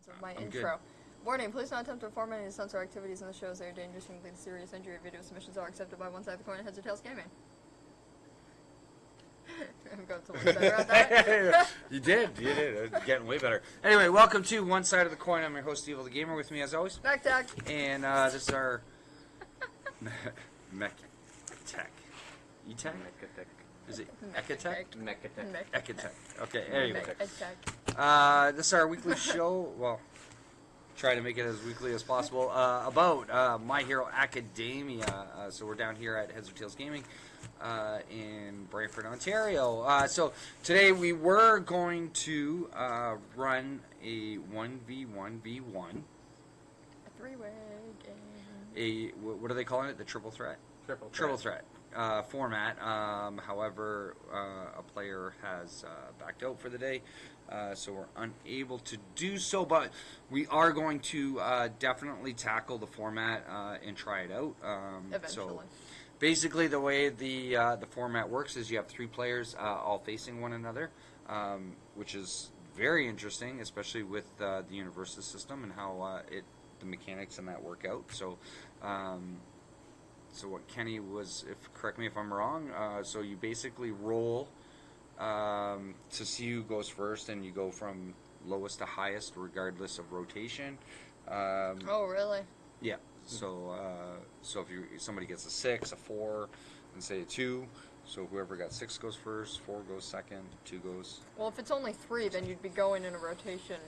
Of my intro. Good. Warning, please not attempt to perform any stunts or activities in the shows that are dangerous and lead to serious injury. Video submissions are accepted by one side of the coin and Heads or Tails Gaming. I'm going to look better at that. You did. It's getting way better. Anyway, welcome to One Side of the Coin. I'm your host, Evil the Gamer, with me as always. MechTech. And this is our MechTech. E-Tech? Is it Ecatech? Ecatech. Okay, anyway. This is our weekly show. Well, try to make it as weekly as possible. About My Hero Academia. So we're down here at Heads or Tails Gaming in Brantford, Ontario. So today we were going to run a 1v1v1. A three-way game. What are they calling it? The triple threat? Triple threat. Format. However, a player has backed out for the day, so we're unable to do so. But we are going to definitely tackle the format and try it out. Eventually. So basically, the way the format works is you have three players all facing one another, which is very interesting, especially with the Universus system and how the mechanics in that work out. So. So what Kenny was, correct me if I'm wrong, so you basically roll to see who goes first, and you go from lowest to highest regardless of rotation. Oh, really? Yeah. So if somebody gets a 6, a 4, and say a 2, so whoever got 6 goes first, 4 goes second, 2 goes... Well, if it's only 3, then you'd be going in a rotation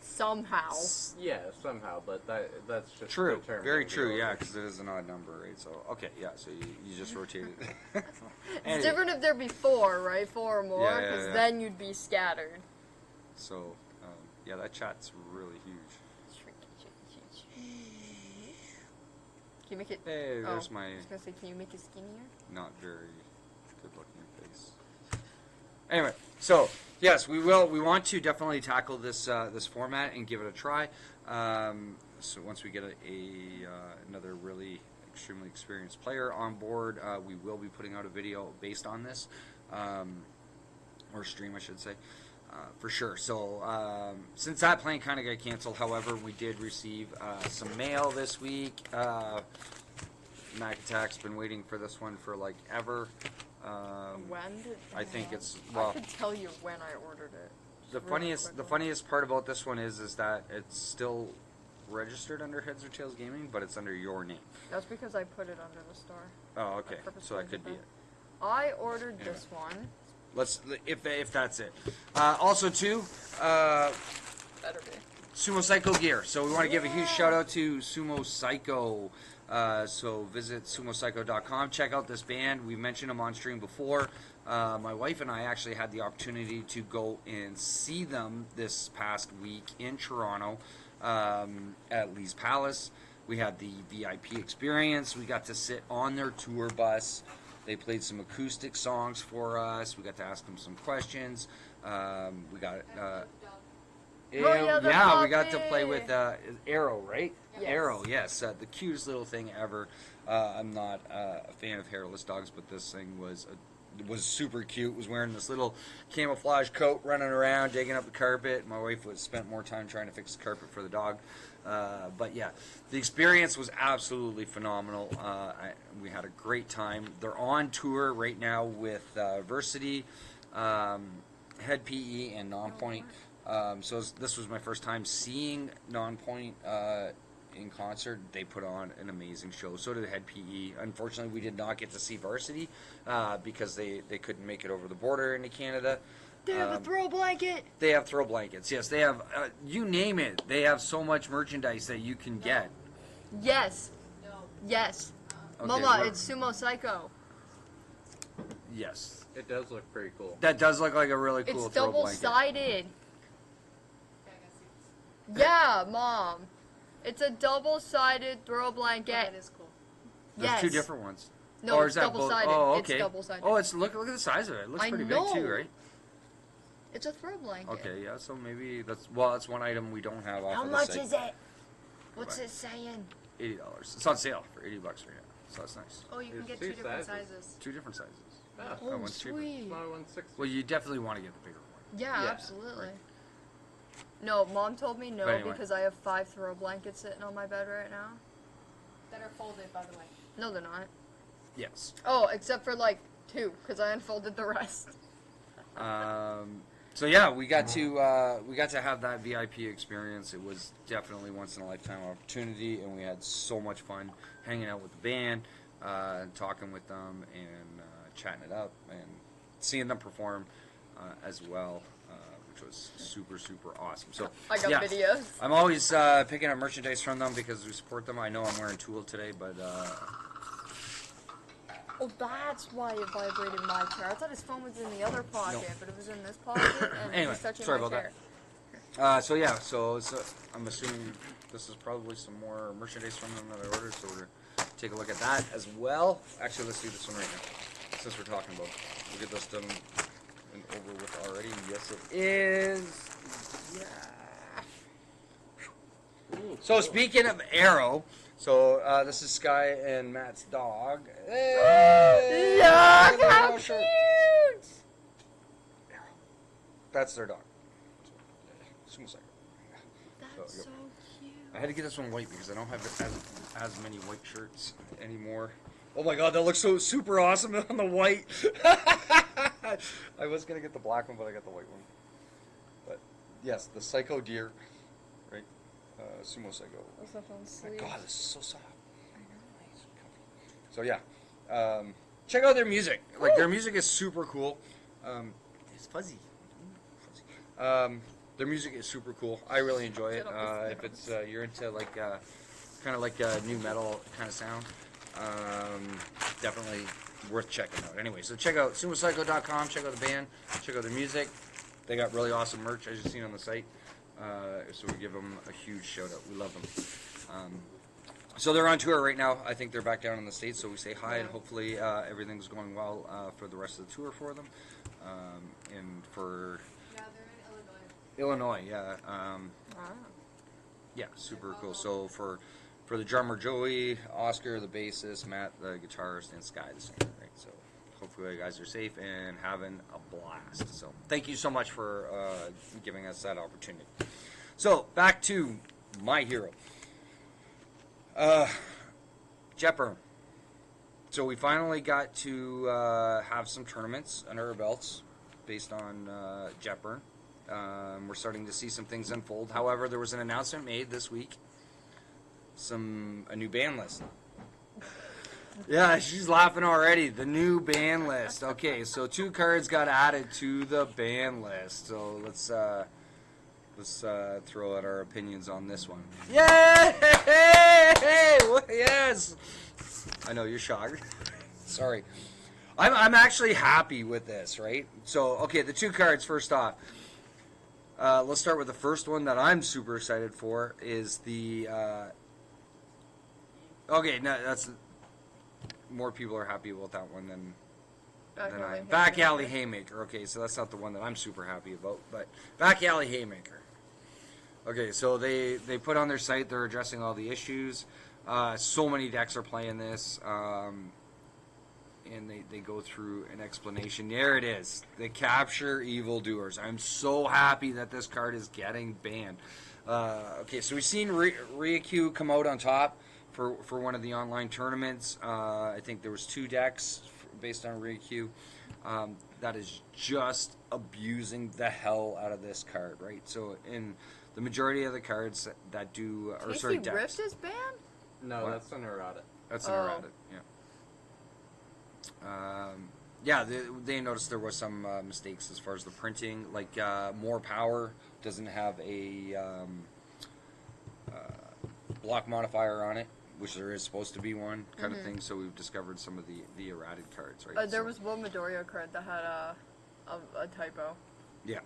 somehow. Yeah, somehow, but that's just true. Very true. Yeah, because it is an odd number, right? So okay, yeah. So you just rotate it. It's different if there be 4, right? 4 or more, because then you'd be scattered. So yeah, that chat's really huge. Can you make it? Hey, there's my. I was gonna say, can you make it skinnier? Not very good-looking face. Anyway, so yes, we will. We want to definitely tackle this this format and give it a try. So once we get another really extremely experienced player on board, we will be putting out a video based on this, or stream, I should say, for sure. So since that plane kind of got canceled, however, we did receive some mail this week. Mac Attack's been waiting for this one for like ever. When did I think it's, well, I could tell you when I ordered it. The funniest part about this one is that it's still registered under Heads or Tails Gaming, but it's under your name. That's because I put it under the store. Oh, okay. So that could be it. I ordered this one. Let's, if that's it. Also too, Better be. Sumo Psycho gear. So we want to give a huge shout out to Sumo Psycho. So visit sumopsycho.com. Check out this band. We mentioned them on stream before. My wife and I actually had the opportunity to go and see them this past week in Toronto at Lee's Palace. We had the VIP experience. We got to sit on their tour bus. They played some acoustic songs for us. We got to ask them some questions. We got... we got to play with Arrow, right? Yes. Arrow, yes. The cutest little thing ever. I'm not a fan of hairless dogs, but this thing was super cute. Was wearing this little camouflage coat, running around, digging up the carpet. My wife spent more time trying to fix the carpet for the dog. But yeah, the experience was absolutely phenomenal. We had a great time. They're on tour right now with Varsity, Head PE, and Nonpoint. So this was my first time seeing Nonpoint in concert. They put on an amazing show. So did Head PE. Unfortunately, we did not get to see Varsity because they couldn't make it over the border into Canada. They have a throw blanket. They have throw blankets. Yes, they have. You name it. They have so much merchandise that you can get. Yes. No. Yes. Okay, Mama, it's Sumo Psycho. Yes. It does look pretty cool. That does look like a really cool throw blanket. It's double-sided. Yeah, Mom. It's a double-sided throw blanket. That is cool. There's two different ones. No, or it's is that double-sided. Oh, okay. It's double-sided. Oh, it's look at the size of it. It looks pretty big too, right? It's a throw blanket. Okay, yeah. So maybe that's one item we don't have off. How of much the is it? What's it saying? $80. It's on sale for $80 right now. So that's nice. Oh, you can get two different sizes. 2 different sizes. Oh, one's cheaper. sweet. Smaller one's 60. Well, you definitely want to get the bigger one. Yeah, Yeah, absolutely. Right. No, Mom told me no But anyway. because I have 5 throw blankets sitting on my bed right now. That are folded, by the way. No, they're not. Yes. Oh, except for like 2, because I unfolded the rest. So yeah, we got to have that VIP experience. It was definitely once in a lifetime opportunity, and we had so much fun hanging out with the band, talking with them, and chatting it up, and seeing them perform as well, which was super awesome. So I got yeah, videos. I'm always picking up merchandise from them because we support them. I know I'm wearing Tool today, but. Oh, that's why it vibrated my chair. I thought his phone was in the other pocket, but it was in this pocket, and he Anyway, was touching sorry my about chair. that. So yeah, so I'm assuming this is probably some more merchandise from them that I ordered, so we're gonna take a look at that as well. Actually, let's do this one right now, since we're talking about it. We'll get this done and over with already. Yes, it is. Yeah. So speaking of Arrow, so this is Sky and Matt's dog. Hey! Look how Arrow shirt. cute! That's their dog. Sumo Cycle. That's So, so cute. I had to get this one white because I don't have as many white shirts anymore. Oh my god, that looks so super awesome on the white. I was gonna get the black one, but I got the white one. But yes, the Psycho Deer, right? Sumo Psycho. What's up on My sleeve? god, this is so soft. Nice, comfy. So yeah, check out their music. Like their music is super cool. It's fuzzy. Their music is super cool. I really enjoy it. If it's you're into like kind of like a new metal kind of sound, definitely worth checking out. Anyway, so check out sumocycle.com. Check out the band. Check out their music. They got really awesome merch, as you've seen on the site. So we give them a huge shout out. We love them. So they're on tour right now. I think they're back down in the States, so we say hi, and hopefully everything's going well for the rest of the tour for them. And for Yeah, they're in Illinois. Illinois, yeah. Yeah, super cool. So for the drummer Joey, Oscar the bassist, Matt the guitarist, and Sky the singer, right? So hopefully you guys are safe and having a blast. So thank you so much for giving us that opportunity. So back to my hero, Jetburn. So we finally got to have some tournaments under our belts based on Jetburn. We're starting to see some things unfold. However, there was an announcement made this week. A new ban list. Yeah, she's laughing already. The new ban list. Okay, so 2 cards got added to the ban list. So let's throw out our opinions on this one. Yay! Yes. I know you're shocked. Sorry. I'm actually happy with this, right? So okay, the 2 cards first off. Let's start with the first one that I'm super excited for is the. Okay, no, that's more people are happy about that one than I am. Back Alley Haymaker. Okay, so that's not the one that I'm super happy about, but Back Alley Haymaker. Okay, so they put on their site they're addressing all the issues. So many decks are playing this. And they go through an explanation. There it is. The Capture Evildoers. I'm so happy that this card is getting banned. Okay, so we've seen RUUUN come out on top for one of the online tournaments. I think there was 2 decks based on RUUUN. That is just abusing the hell out of this card, right? So in the majority of the cards that do... or sorry, decks. Rift is banned? No, What? that's an errata. That's an errata, yeah. Yeah, they noticed there was some mistakes as far as the printing. Like More Power doesn't have a block modifier on it, which there is supposed to be one kind of thing. So we've discovered some of the errated cards, right? There was one Midoriya card that had a typo. Yeah.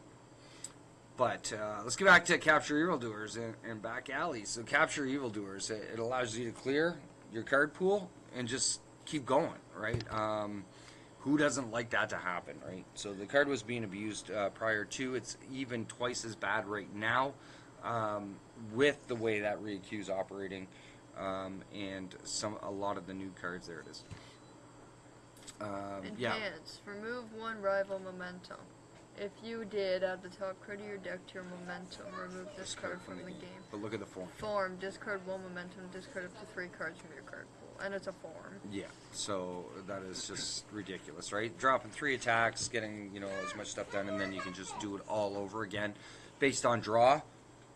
But let's get back to Capture Evildoers and Back Alley. So Capture Evildoers, it allows you to clear your card pool and just keep going, right? Who doesn't like that to happen, right? So the card was being abused prior to. It's even twice as bad right now with the way that RUUUN is operating and a lot of the new cards. There it is. Enhance. Remove 1 rival momentum. If you did, add the top card of your deck to your momentum. Remove this card from the game. But look at the form. Form, discard 1 momentum, discard up to 3 cards from your card pool. And it's a form. Yeah, so that is just ridiculous, right? Dropping 3 attacks, getting, you know, as much stuff done, and then you can just do it all over again based on draw,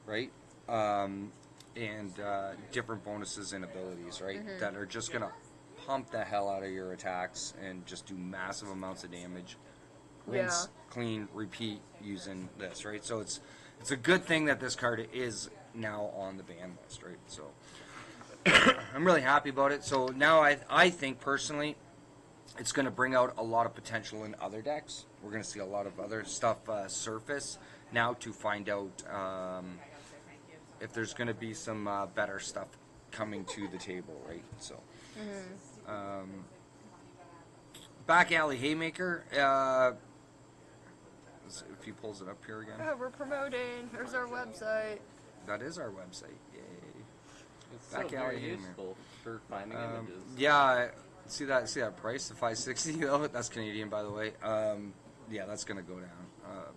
right? And different bonuses and abilities, right? That are just going to pump the hell out of your attacks and just do massive amounts of damage. Rinse, clean, repeat using this, right? So it's a good thing that this card is now on the ban list, right? So I'm really happy about it. So now I think personally it's going to bring out a lot of potential in other decks. We're going to see a lot of other stuff surface now to find out if there's going to be some better stuff coming to the table, right? So Back Alley Haymaker, if he pulls it up here again. Oh, we're promoting. There's our website. That is our website. Yay. It's Back so Alley very Haymaker. useful for finding images. Yeah, see that price, the $560 though. That's Canadian, by the way. Yeah, that's gonna go down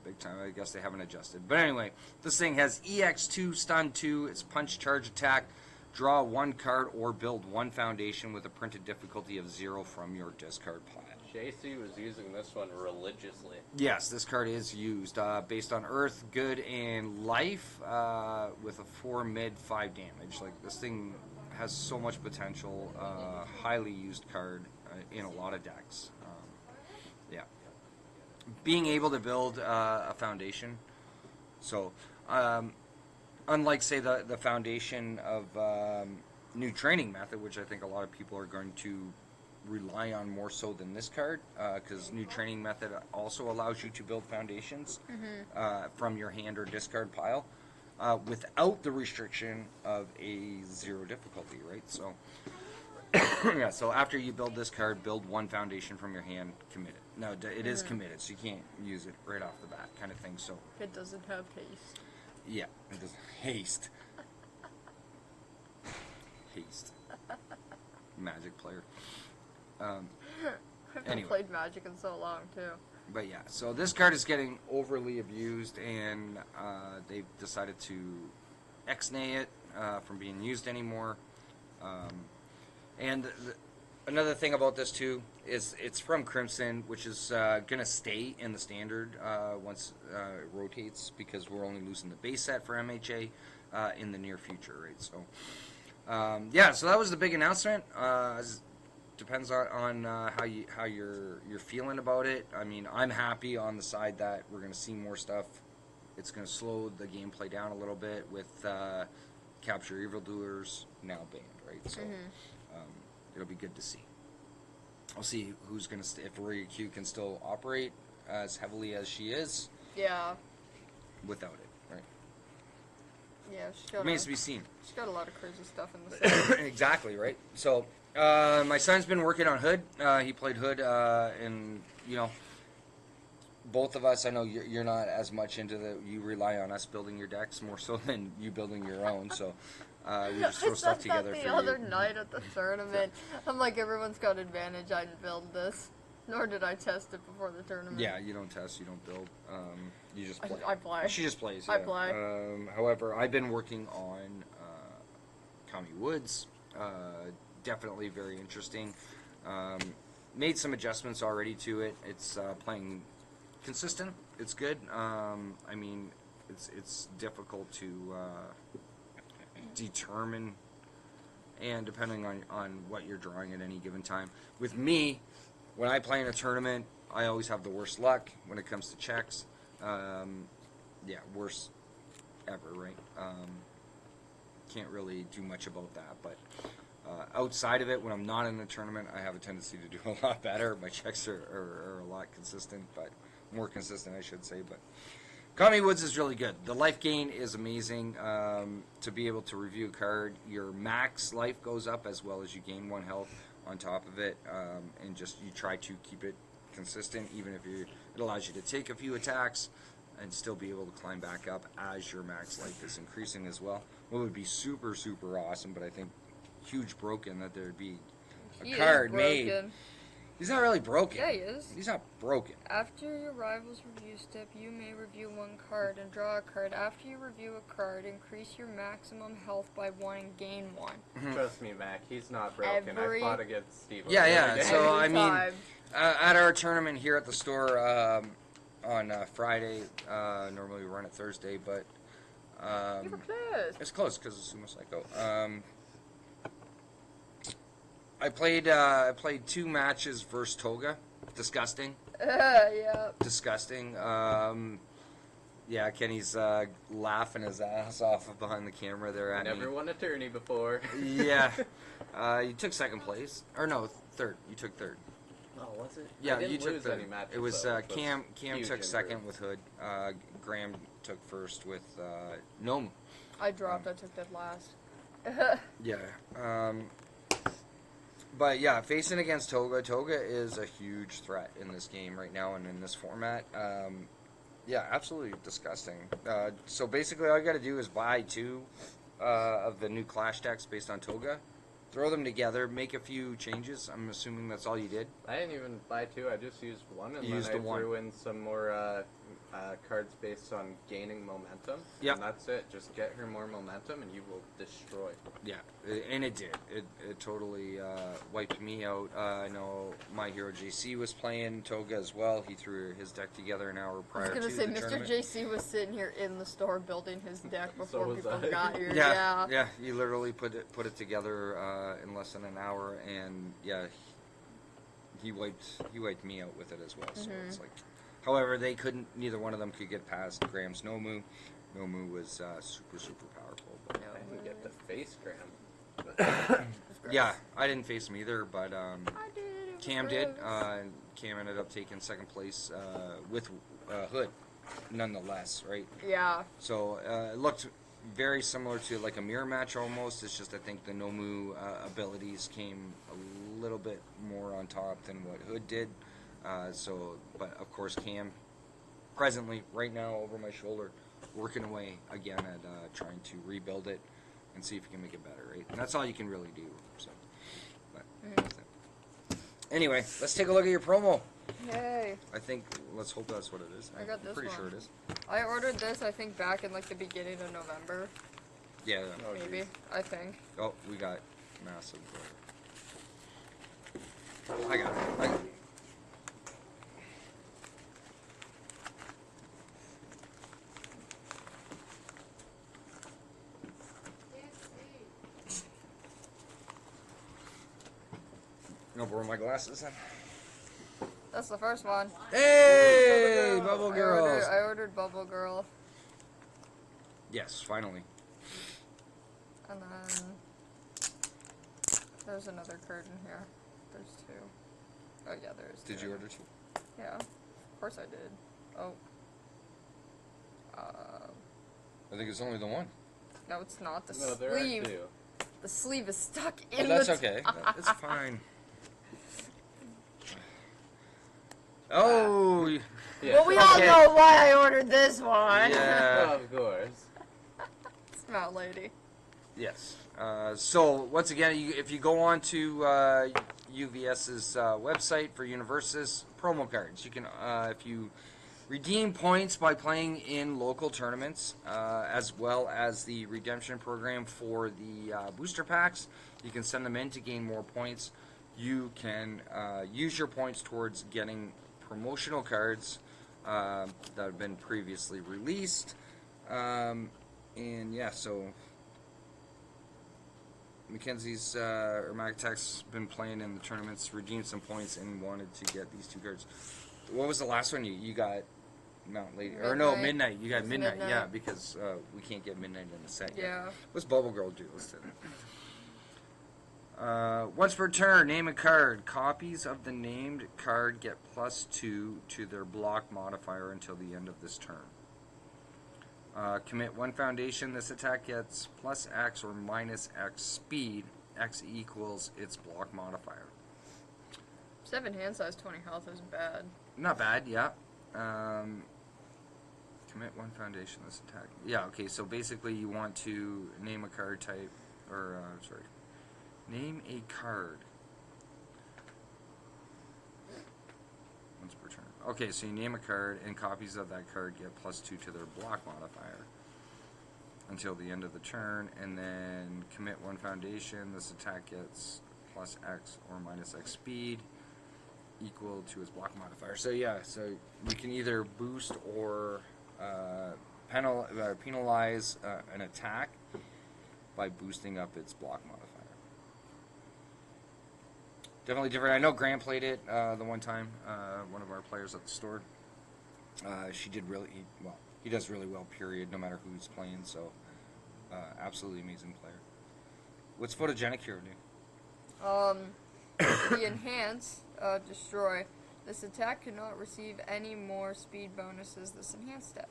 big time. I guess they haven't adjusted. But anyway, this thing has EX2, stun 2. It's punch, charge, attack. Draw 1 card or build 1 foundation with a printed difficulty of 0 from your discard pile. JC was using this one religiously. Yes, this card is used based on Earth, Good, and Life with a 4 mid, 5 damage. Like, this thing has so much potential. Highly used card in a lot of decks. Yeah. Being able to build a foundation. So, unlike, say, the foundation of New Training Method, which I think a lot of people are going to rely on more so than this card, because New Training Method also allows you to build foundations from your hand or discard pile without the restriction of a 0 difficulty, right? So, yeah, so after you build this card, build 1 foundation from your hand, commit it. No, it is committed, so you can't use it right off the bat, kind of thing. So It doesn't have haste. yeah, it does. Haste. Haste. Magic player. I haven't Anyway. played Magic in so long, too. But yeah, so this card is getting overly abused, and they've decided to ex-nay it from being used anymore. And another thing about this too is it's from Crimson, which is going to stay in the standard once it rotates, because we're only losing the base set for MHA in the near future, right? So yeah, so that was the big announcement. Depends on how you're feeling about it. I mean, I'm happy on the side that we're going to see more stuff. It's going to slow the gameplay down a little bit with Capture Evildoers now banned, right? So it'll be good to see. I'll see who's going to if RUUUN can still operate as heavily as she is. Yeah. Without it, right? Yeah, she's got, Remains to be seen. she's got a lot of crazy stuff in the set. Exactly, right? So, my son's been working on Hood. He played Hood, and, you know, both of us, I know you're not as much into you rely on us building your decks more so than you building your own, so we just throw stuff together I for said that the other you. night at the tournament. I'm like, everyone's got advantage, I didn't build this. Nor did I test it before the tournament. Yeah, you don't test, you don't build. You just play. I play. She just plays. Yeah. I play. However, I've been working on County Woods. Definitely very interesting. Made some adjustments already to it. It's playing consistent. It's good. I mean, it's difficult to determine, and depending on what you're drawing at any given time. With me, when I play in a tournament, I always have the worst luck when it comes to checks. Yeah, worst ever, right? Can't really do much about that, but outside of it, when I'm not in a tournament, I have a tendency to do a lot better. My checks are a lot consistent, but more consistent, I should say. But Kami Woods is really good. The life gain is amazing. To be able to review a card, your max life goes up as well as you gain 1 health on top of it, and just you try to keep it consistent, even if it allows you to take a few attacks and still be able to climb back up as your max life is increasing as well. What would be super, super awesome, but I think huge broken that there would be a card made He's not really broken. Yeah, he is. He's not broken. After your rival's review step, you may review one card and draw a card. After you review a card, increase your maximum health by 1 and gain 1. Trust me, Mac, he's not broken. Every- I fought against Steve. Yeah, every yeah, day. so, I Every mean, time. At our tournament here at the store on Friday, normally we run it Thursday, but You were close. it's close because it's Sumo Psycho. I played 2 matches versus Toga. Disgusting. Yeah. Disgusting. Yeah, Kenny's laughing his ass off behind the camera there at Never me. won a tourney before. Yeah. You took 2nd place. Or no, 3rd. You took 3rd. Oh, was it? Yeah, I didn't you took lose 3rd. any matches, It was though, which Cam huge took 2nd improvement. with Hood. Graham took 1st with Gnome. I dropped. I took that last. Yeah. But yeah, facing against Toga. Toga is a huge threat in this game right now and in this format. Yeah, absolutely disgusting. So basically, all you got to do is buy 2 of the new Clash decks based on Toga, throw them together, make a few changes. I'm assuming that's all you did. I didn't even buy 2. I just used 1, and You then used I the one. threw in some more cards based on gaining momentum. Yep. And that's it. Just get her more momentum, and you will destroy. Yeah, and it did. It totally wiped me out. I know my hero JC was playing Toga as well. He threw his deck together an hour I prior was to gonna say, the Mr. tournament. JC was sitting here in the store building his deck So before was people I. got here. Yeah, he literally put it together in less than an hour, and yeah, he wiped me out with it as well. So it's like, however, they couldn't. Neither one of them could get past Graham's Nomu. Nomu was super powerful. But, No. I didn't get to face Graham. yeah, I didn't face him either, but I did. It was Cam did. gross. Cam ended up taking 2nd place with Hood, nonetheless, right? Yeah. So it looked very similar to like a mirror match almost. It's just I think the Nomu abilities came a little bit more on top than what Hood did. But of course Cam, presently, right now, over my shoulder, working away again at trying to rebuild it and see if he can make it better, right? And that's all you can really do. So, but, anyway, let's take a look at your promo. Yay. I think, let's hope that's what it is. I got I'm this pretty one. sure it is. I ordered this, I think, back in like the beginning of November. Yeah. Oh, Maybe. geez. I think. Oh, we got massive. I got it. No, borrow my glasses then. That's the first one. Hey, Bubble Girls. I ordered Bubble Girl. Yes, finally. And then there's another card in here. There's 2. Oh yeah, there's 2. Did you order 2? Yeah, of course I did. Oh. I think it's only the one. No, it's not. The No, there are sleeve. 2. The sleeve is stuck But in that's the okay. top. It's fine. Oh, Yeah, Well, we so- all Okay. know why I ordered this one. yeah. Of course. Smell lady. Yes. So once again, if you go on to UVS's website for Universus promo cards, you can if you redeem points by playing in local tournaments, as well as the redemption program for the booster packs, you can send them in to gain more points. You can use your points towards getting promotional cards that have been previously released, and yeah, so. Mackenzie's or Magtech's been playing in the tournaments, redeemed some points, and wanted to get these 2 cards. What was the last one you got? Mount Lady or no Midnight? You got It's Midnight, Midnight. yeah, because we can't get Midnight in the set yet. Yeah. What's Bubble Girl do? Let's do it. Once per turn, name a card. Copies of the named card get +2 to their block modifier until the end of this turn. Commit 1 foundation. This attack gets +X or -X speed. X equals its block modifier. 7 hand size, 20 health isn't bad. Not bad, yeah. Commit 1 foundation. This attack. Yeah, okay, so basically you want to name a card type, or, sorry. Name a card. Once per turn. Okay, so you name a card, and copies of that card get +2 to their block modifier until the end of the turn, and then commit 1 foundation. This attack gets +X or -X speed equal to its block modifier. So yeah, so you can either boost or penalize an attack by boosting up its block modifier. Definitely different. I know Grant played it the one time. One of our players at the store. She did really well. He does really well. Period. No matter who he's playing. So, absolutely amazing player. What's Photogenic Hero do? The enhance, destroy. This attack cannot receive any more speed bonuses this enhanced step.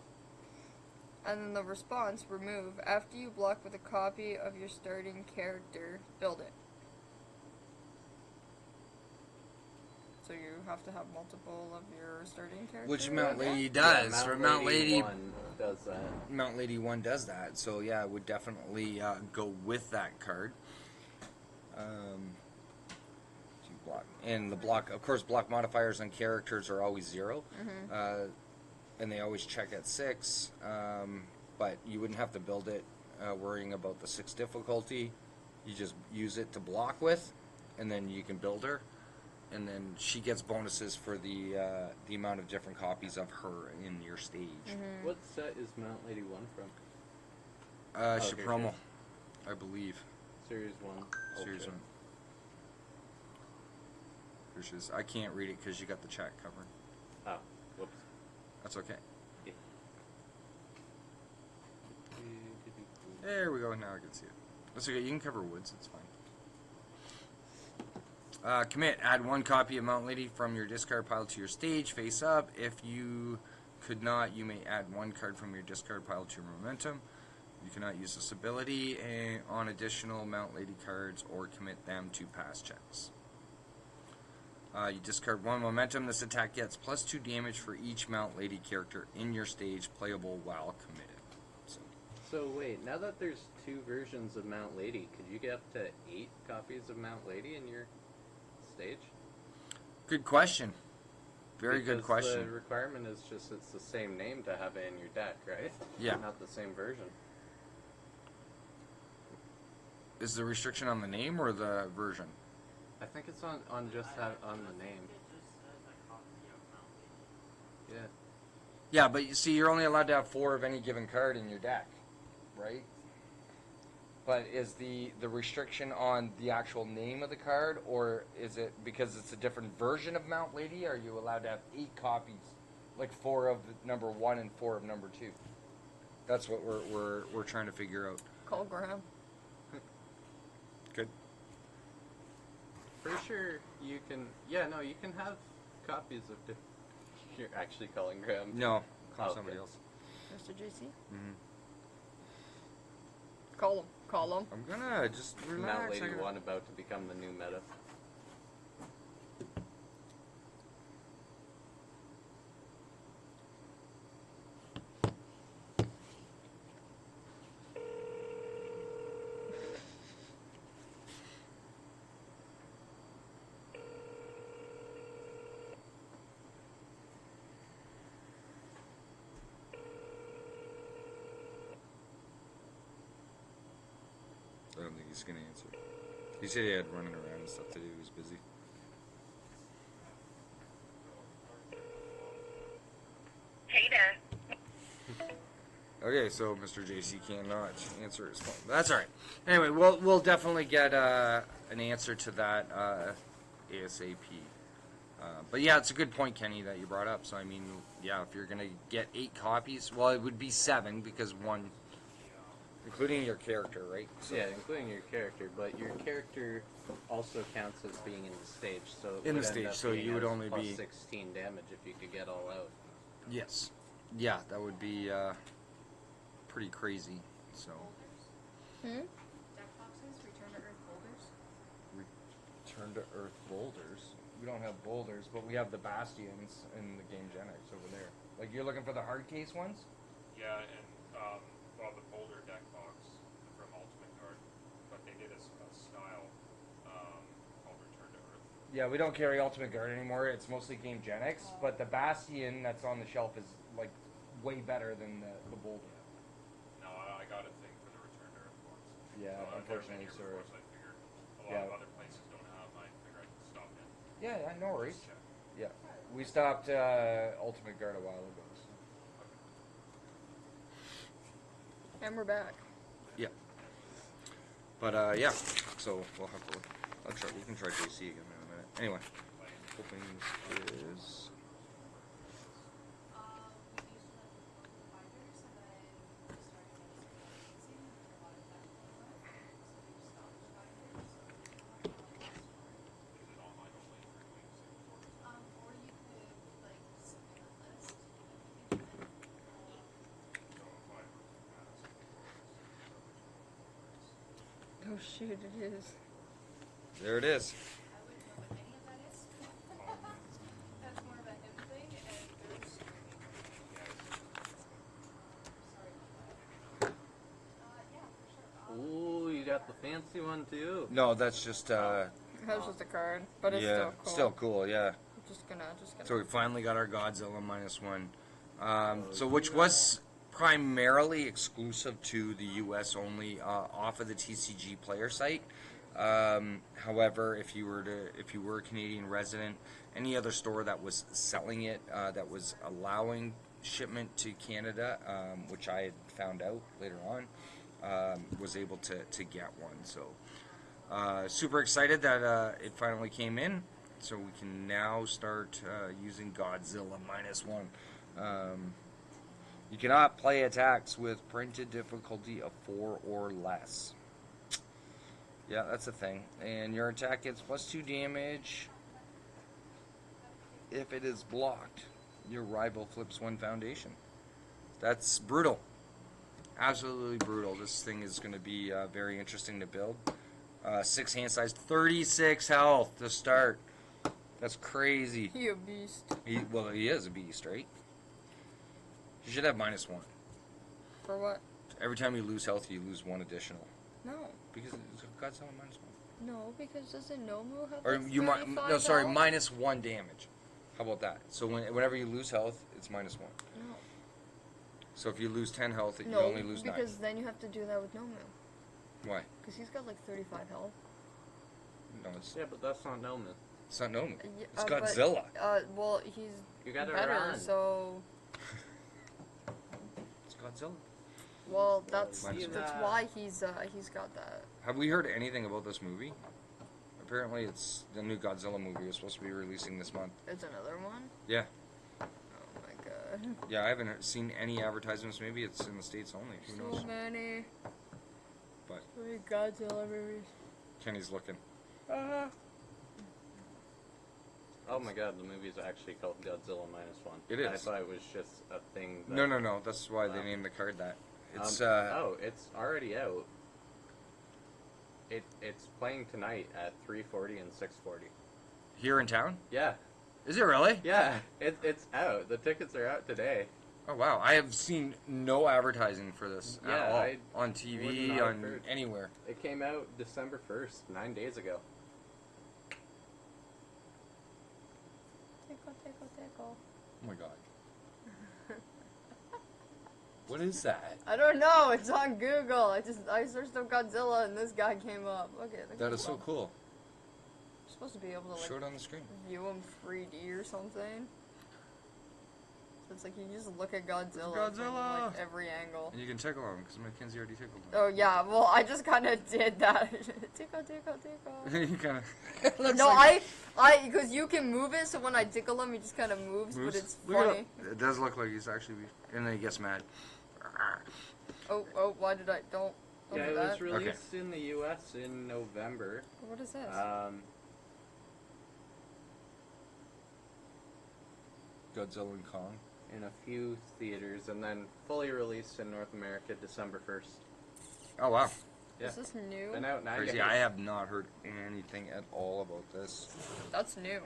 And then the response, remove. After you block with a copy of your starting character, build it. So you have to have multiple of your starting characters? Which Mount Lady does. Yeah, Mount Lady 1 does that. Mount Lady 1 does that. So yeah, I would definitely go with that card. Block. And the block, of course, block modifiers on characters are always 0. And they always check at 6. But you wouldn't have to build it worrying about the 6 difficulty. You just use it to block with, and then you can build her. And then she gets bonuses for the amount of different copies of her in your stage. What set is Mount Lady 1 from? Shipromo, I believe. Series 1. Series Ultra. 1. Which is, I can't read it because you got the chat covered. Oh, whoops. That's okay. Yeah. There we go. Now I can see it. That's okay. You can cover woods. It's fine. Commit. Add 1 copy of Mount Lady from your discard pile to your stage, face up. If you could not, you may add 1 card from your discard pile to your momentum. You cannot use this ability on additional Mount Lady cards or commit them to pass checks. You discard 1 momentum. This attack gets +2 damage for each Mount Lady character in your stage, playable while committed. So wait, now that there's 2 versions of Mount Lady, could you get up to 8 copies of Mount Lady in your stage? Good question. Very good Because question. the requirement is just it's the same name to have it in your deck, right? Yeah. Not the same version. Is the restriction on the name or the version? I think it's on just on the name. Yeah. Yeah, but you see, you're only allowed to have 4 of any given card in your deck, right? But is the restriction on the actual name of the card, or is it because it's a different version of Mount Lady? Are you allowed to have 8 copies, like 4 of number 1 and 4 of number 2? That's what we're trying to figure out. Call Graham. Good. Pretty sure you can. Yeah, no, you can have copies of. You're actually calling Graham. No, call Okay. somebody else. Mr. JC? Mm-hmm. Call him. Call him. I'm gonna just relax. Mount Lady 1 about to become the new meta. I don't think he's gonna answer. He said he had running around and stuff to do. He was busy. Hey there. Okay, so Mr. JC cannot answer his phone. That's all right. Anyway, we'll definitely get an answer to that ASAP. But yeah, it's a good point, Kenny, that you brought up. So I mean, yeah, if you're gonna get 8 copies, well, it would be 7 because 1, including your character, right? So Yeah, including your character, but your character also counts as being in the stage. So it In the would end stage, up so being you would as only plus be- 16 damage if you could get all out. Yes. Yeah, that would be pretty crazy. So Hmm? Deck boxes, return to Earth boulders. return to Earth boulders. We don't have boulders, but we have the bastions in the Game Gen X over there. Like, you're looking for the hard case ones? Yeah, and well, the Boulder deck box from Ultimate Card, but they did a style called Return to Earth. Yeah, we don't carry Ultimate Guard anymore. It's mostly Game Gen X, but the Bastion that's on the shelf is like way better than the Boulder. No, I got a thing for the Return to Earth ones. Yeah, I've never been unfortunately, here sir. before, so I figured a lot Yeah. of other places don't have. I figured I could stop in. Yeah, no worries. Just check. Yeah, we stopped Ultimate Guard a while ago. So. And we're back. Yeah. But yeah, so we'll have to. We can try JC again in a minute. Anyway, hoping this is. Is it online only for weeks and quarters? So if I were to ask, Oh shit, it is. There it is. Ooh, you got the fancy one too. No, that's just. That's just a card, but it's Yeah, still cool. Yeah. Just gonna. So we finally got our Godzilla -1. So which was primarily exclusive to the U.S. only, off of the TCG player site. However, if you were a Canadian resident, any other store that was selling it, that was allowing shipment to Canada, which I had found out later on, was able to get one. So super excited that it finally came in. So we can now start using Godzilla -1. You cannot play attacks with printed difficulty of 4 or less. Yeah, that's a thing. And your attack gets +2 damage if it is blocked. Your rival flips 1 foundation. That's brutal. Absolutely brutal. This thing is going to be very interesting to build. 6 hand size, 36 health to start. That's crazy. He a beast. He is a beast, right? You should have -1. For what? Every time you lose health, you lose 1 additional. No. Because it's Godzilla -1. No, because doesn't Nomu have Or like you might 35 no, sorry, health? -1 damage. How about that? So whenever you lose health, it's -1. No. So if you lose 10 health, you No, only lose 9. because then you have to do that with Nomu. Why? Because he's got like 35 health. No, it's Yeah, but that's not Nomu. not Nomu. Yeah, It's but, Godzilla. well, he's You gotta better, run. so... It's Godzilla. Well, that's Minus that's one. why he's got that. Have we heard anything about this movie? Apparently, it's the new Godzilla movie is supposed to be releasing this month. It's another one? Yeah. Oh my god. Yeah, I haven't seen any advertisements. Maybe it's in the States only. Who knows? So many. But So many Godzilla movies. Kenny's looking. Oh my god, the movie's actually called Godzilla -1. It is. I thought it was just a thing. That, No. That's why they Wow. named the card that. It's it's already out. It's playing tonight at 3:40 and 6:40. here in town. Yeah, Is it really? yeah, it's out. The tickets are out today. Oh wow! I have seen no advertising for this Yeah, at all I on would TV, not have on heard. anywhere. It came out December 1st, 9 days ago. Tickle. Oh my god! What is that? I don't know. It's on Google. I searched up Godzilla and this guy came up. Look at it. That is so cool. You're supposed to be able to like Show it on the screen. view him 3D or something. So it's like you just look at Godzilla, from Godzilla! like every angle. And you can tickle him because Mackenzie already tickled him. Oh yeah, well I just kind of did that. Tickle. You kind of. No, because you can move it, so when I tickle him, he just kind of moves, but it's Look it up. funny. It does look like he's actually, and then he gets mad. Oh, why did I don't Yeah, do it that? was released in the U.S. in November. What is this? Godzilla and Kong. In a few theaters, and then fully released in North America December 1st. Oh wow! Yeah. Is this new? Been out 9 Crazy. days. I have not heard anything at all about this. That's new.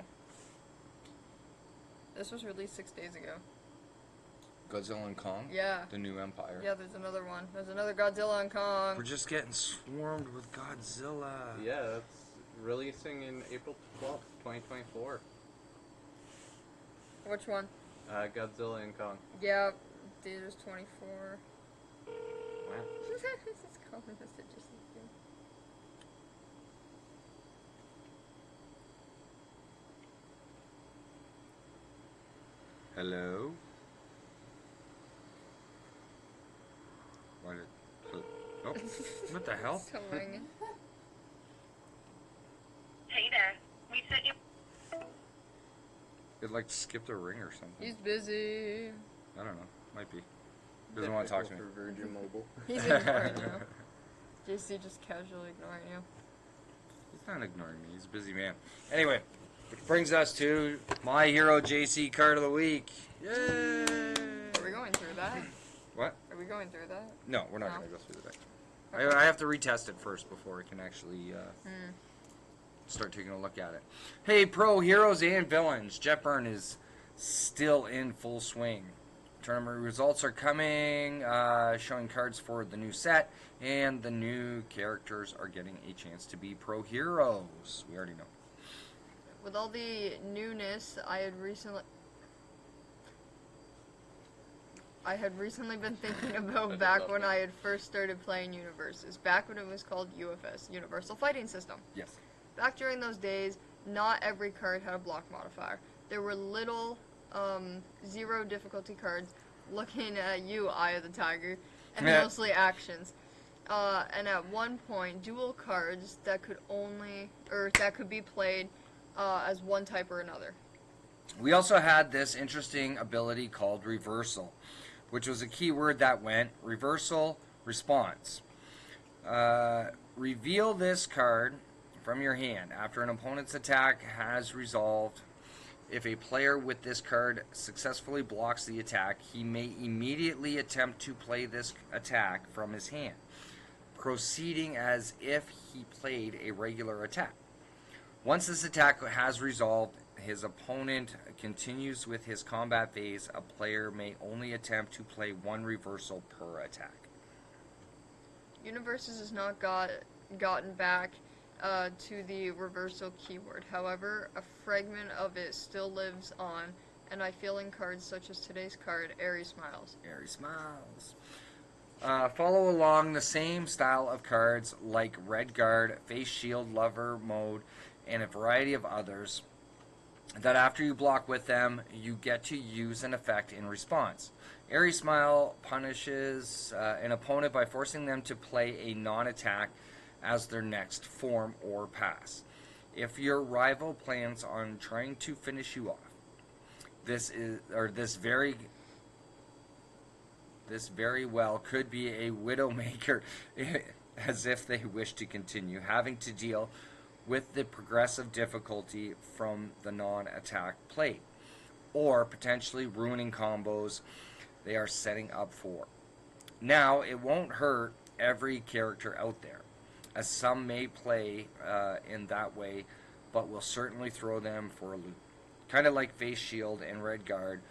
This was released 6 days ago. Godzilla and Kong. Yeah. The new Empire. Yeah, there's another one. There's another Godzilla and Kong. We're just getting swarmed with Godzilla. Yeah, that's releasing in April 12th, 2024. Which one? Godzilla and Kong. Yeah, theaters 24. Wow. This is common messages. Hello? Why did... Oh, what the hell? So ringing. Hey there. We sent you. It like skipped a ring or something. He's busy. I don't know. Might be. Doesn't want to talk to me. For Virgin Mobile. He's ignoring you. JC just casually ignoring you. He's not ignoring me. He's a busy man. Anyway, which brings us to my hero JC card of the week. Yay! Are we going through that? What? Are we going through that? No, we're not No. going to go through the deck. I have to retest it first before I can actually start taking a look at it. Hey, pro heroes and villains. Jet Burn is still in full swing. Tournament results are coming, showing cards for the new set, and the new characters are getting a chance to be pro heroes. We already know. With all the newness, I had recently been thinking about back when I had first started playing Universus, back when it was called UFS, Universal Fighting System. Yes. Back during those days, not every card had a block modifier. There were little, 0 difficulty cards looking at you, Eye of the Tiger, and Yeah. mostly actions. And at one point, dual cards that could be played as one type or another. We also had this interesting ability called Reversal, which was a keyword that went Reversal Response. Reveal this card from your hand after an opponent's attack has resolved. If a player with this card successfully blocks the attack, he may immediately attempt to play this attack from his hand, proceeding as if he played a regular attack. Once this attack has resolved, his opponent continues with his combat phase. A player may only attempt to play one reversal per attack. Universus has not gotten back to the reversal keyword. However, a fragment of it still lives on, and I feel in cards such as today's card, Airy Smiles. Airy Smiles. Follow along the same style of cards like Red Guard, Face Shield, Lover Mode, and a variety of others that after you block with them, you get to use an effect in response. Airy Smile punishes an opponent by forcing them to play a non-attack as their next form or pass. If your rival plans on trying to finish you off, this very well could be a Widowmaker as if they wish to continue having to deal with the progressive difficulty from the non-attack plate, or potentially ruining combos they are setting up for. Now, it won't hurt every character out there, as some may play in that way, but will certainly throw them for a loop. Kind of like Face Shield and Red Guard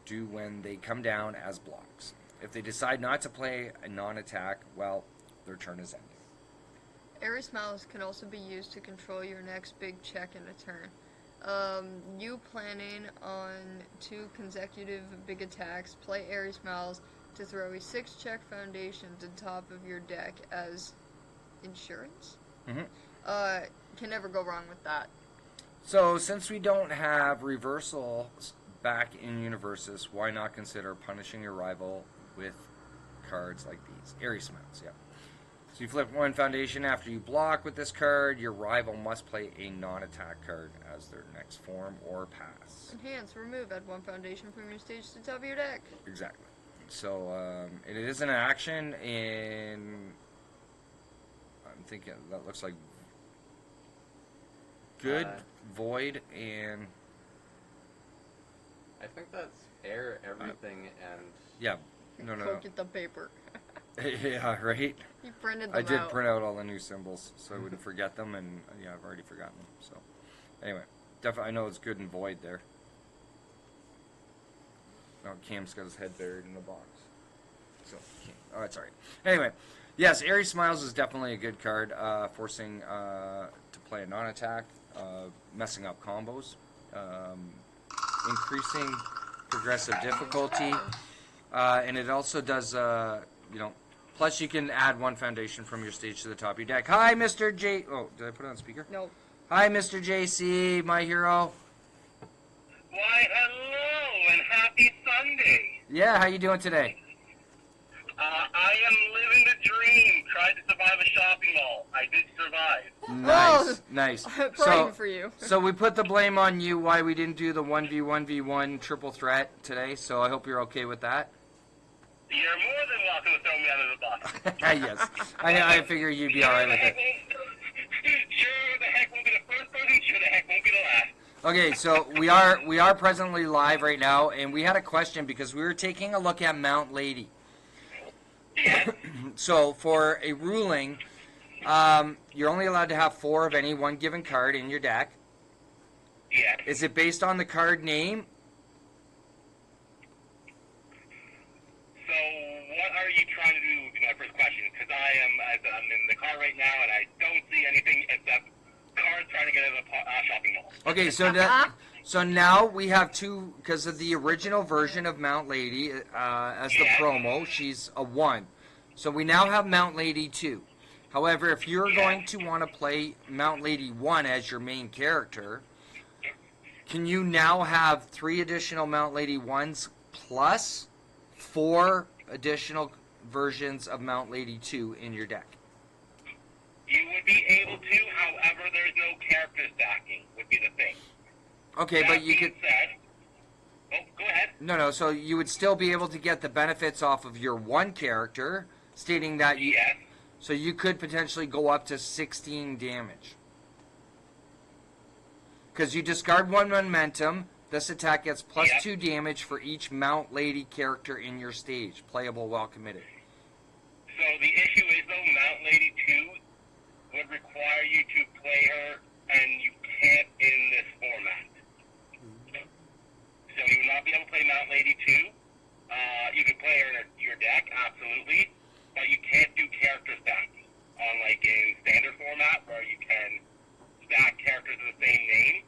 do when they come down as blocks. If they decide not to play a non-attack, well, their turn is ending. Airy Smiles can also be used to control your next big check in a turn. You planning on 2 consecutive big attacks, play Airy Smiles to throw a 6-check foundation to top of your deck as insurance. Can never go wrong with that. So, since we don't have reversal back in Universus, why not consider punishing your rival with cards like these? Airy Smiles, yeah. So you flip 1 foundation after you block with this card, your rival must play a non-attack card as their next form or pass. Enhance, remove, add 1 foundation from your stage to the top of your deck. Exactly. So, it is an action in... I'm thinking that looks like Good, Void, and... I think that's air, everything, and... Yeah. No. Poke at the paper. Yeah, right? He printed them I did out. print out all the new symbols, so I wouldn't forget them, and yeah, I've already forgotten them. So, anyway, definitely, I know it's Good and Void there. Oh, Cam's got his head buried in the box. So, oh, that's alright. Anyway, yes, Airy Smiles is definitely a good card, forcing to play a non-attack, messing up combos, increasing progressive difficulty, and it also does, plus you can add 1 foundation from your stage to the top of your deck. Hi, Mr. J. Oh, did I put it on speaker? No. Hi, Mr. JC, my hero. Why, hello, and happy Sunday. Yeah, how you doing today? I am living the dream. Tried to survive a shopping mall. I did survive. Nice, nice. Praying for you. So we put the blame on you why we didn't do the 1v1v1 triple threat today, so I hope you're okay with that. You're more than welcome to throw me under the bus. Yes, I figure you'd be alright with it. Sure the heck won't be the first person, sure the heck won't be the last. Okay, so we are presently live right now, and we had a question because we were taking a look at Mount Lady. Yes. So for a ruling, you're only allowed to have 4 of any one given card in your deck. Yes. Is it based on the card name? So what are you trying to do with my first question? Because I'm in the car right now, and I don't see anything except cars trying to get out of the shopping mall. Okay, so now we have 2, because of the original version of Mount Lady as the promo, she's a 1. So we now have Mount Lady 2. However, if you're going to want to play Mount Lady 1 as your main character, can you now have 3 additional Mount Lady 1s plus 4 additional versions of Mount Lady 2 in your deck? You would be able to, however, there's no character stacking, would be the thing. Okay, but you could... Oh, go ahead. No, so you would still be able to get the benefits off of your 1 character, stating that you... Yes. So you could potentially go up to 16 damage. Because you discard 1 momentum, this attack gets plus 2 damage for each Mount Lady character in your stage, playable while committed. So the issue is, though, Mount Lady 2 would require you to play her, and you can't in this format. So you will not be able to play Mount Lady 2. You can play her in your deck, absolutely, but you can't do character stacks. Unlike in standard format, where you can stack characters of the same name,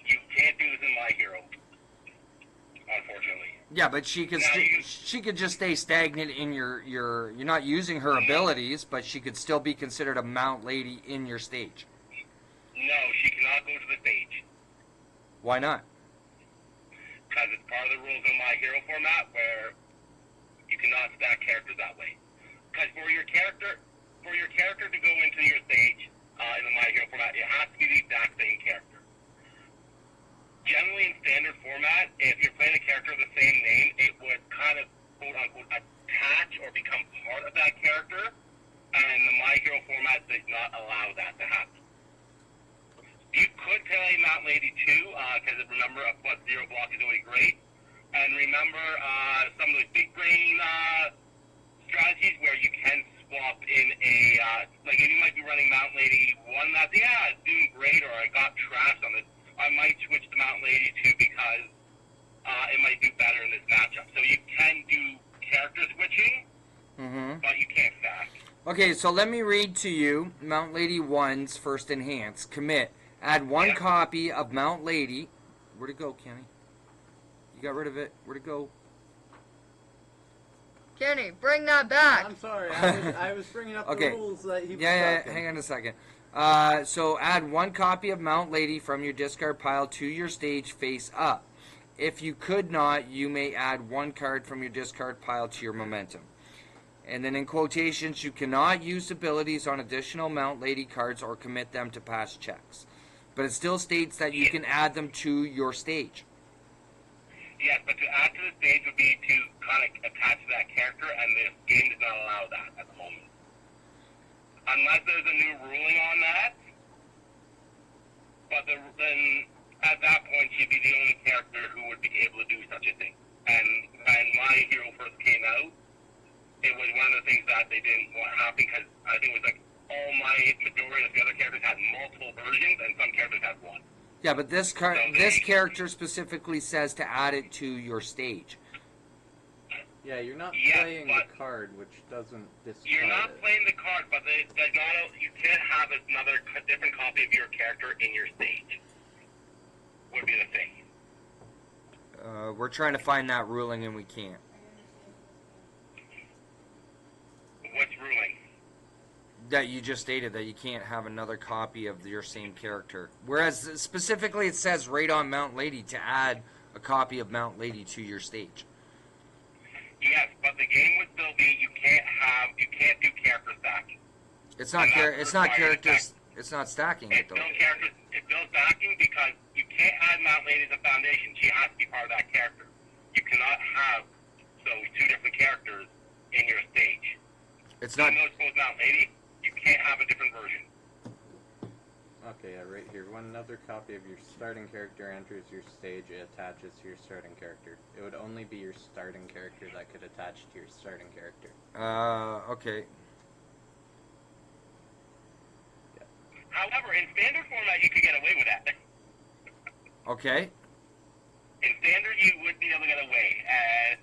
you can't do this in My Hero, unfortunately. Yeah, but she could she could just stay stagnant in your you're not using her abilities, but she could still be considered a Mount Lady in your stage. No, she cannot go to the stage. Why not? Because it's part of the rules in My Hero format where you cannot stack characters that way. Because for your character to go into your stage in the My Hero format, it has to be the exact same character. Generally, in standard format, if you're playing a character of the same name, it would kind of, quote-unquote, attach or become part of that character, and the My Hero format does not allow that to happen. You could play Mount Lady 2, because remember, a +0 block is always great, and remember some of the big brain strategies where you can swap in like you might be running Mount Lady 1, that's, it's doing great, or I got trashed on this. I might switch to Mount Lady 2 because it might do better in this matchup. So you can do character switching, but you can't stack. Okay, so let me read to you Mount Lady 1's first enhance. Commit. Add 1 copy of Mount Lady. Where'd it go, Kenny? You got rid of it. Where'd it go? Kenny, bring that back. I'm sorry, I was bringing up the rules that he was talking. Hang on a second. So add 1 copy of Mount Lady from your discard pile to your stage face up. If you could not, you may add 1 card from your discard pile to your momentum. And then in quotations, you cannot use abilities on additional Mount Lady cards or commit them to past checks. But it still states that you can add them to your stage. Yes, but to add to the stage would be to kind of attach to that character, and this game does not allow that at the moment. Unless there's a new ruling on that, but then at that point she'd be the only character who would be able to do such a thing. And when My Hero first came out, it was one of the things that they didn't want happen, because I think it was like majority of the other characters had multiple versions, and some characters had 1. Yeah, but this character specifically says to add it to your stage. Yeah, you're not Yes, playing but- the card, which doesn't discard You're not it. playing the card, but there's not you can't have another different copy of your character in your stage. Would be the thing. We're trying to find that ruling and we can't. What's ruling? That you just stated that you can't have another copy of your same character. Whereas specifically it says right on Mount Lady to add a copy of Mount Lady to your stage. Yes, but the game would still be you can't do character stacking. It's not characters. It's not stacking it It's though. still stacking because you can't add Mount Lady as a foundation. She has to be part of that character. You cannot have two different characters in your stage. It's not. Even though it's both Mount Lady, you can't have a different version. Okay, yeah, right here. When another copy of your starting character enters your stage, it attaches to your starting character. It would only be your starting character that could attach to your starting character. Okay. However, in standard format, you could get away with that. Okay. In standard, you would be able to get away,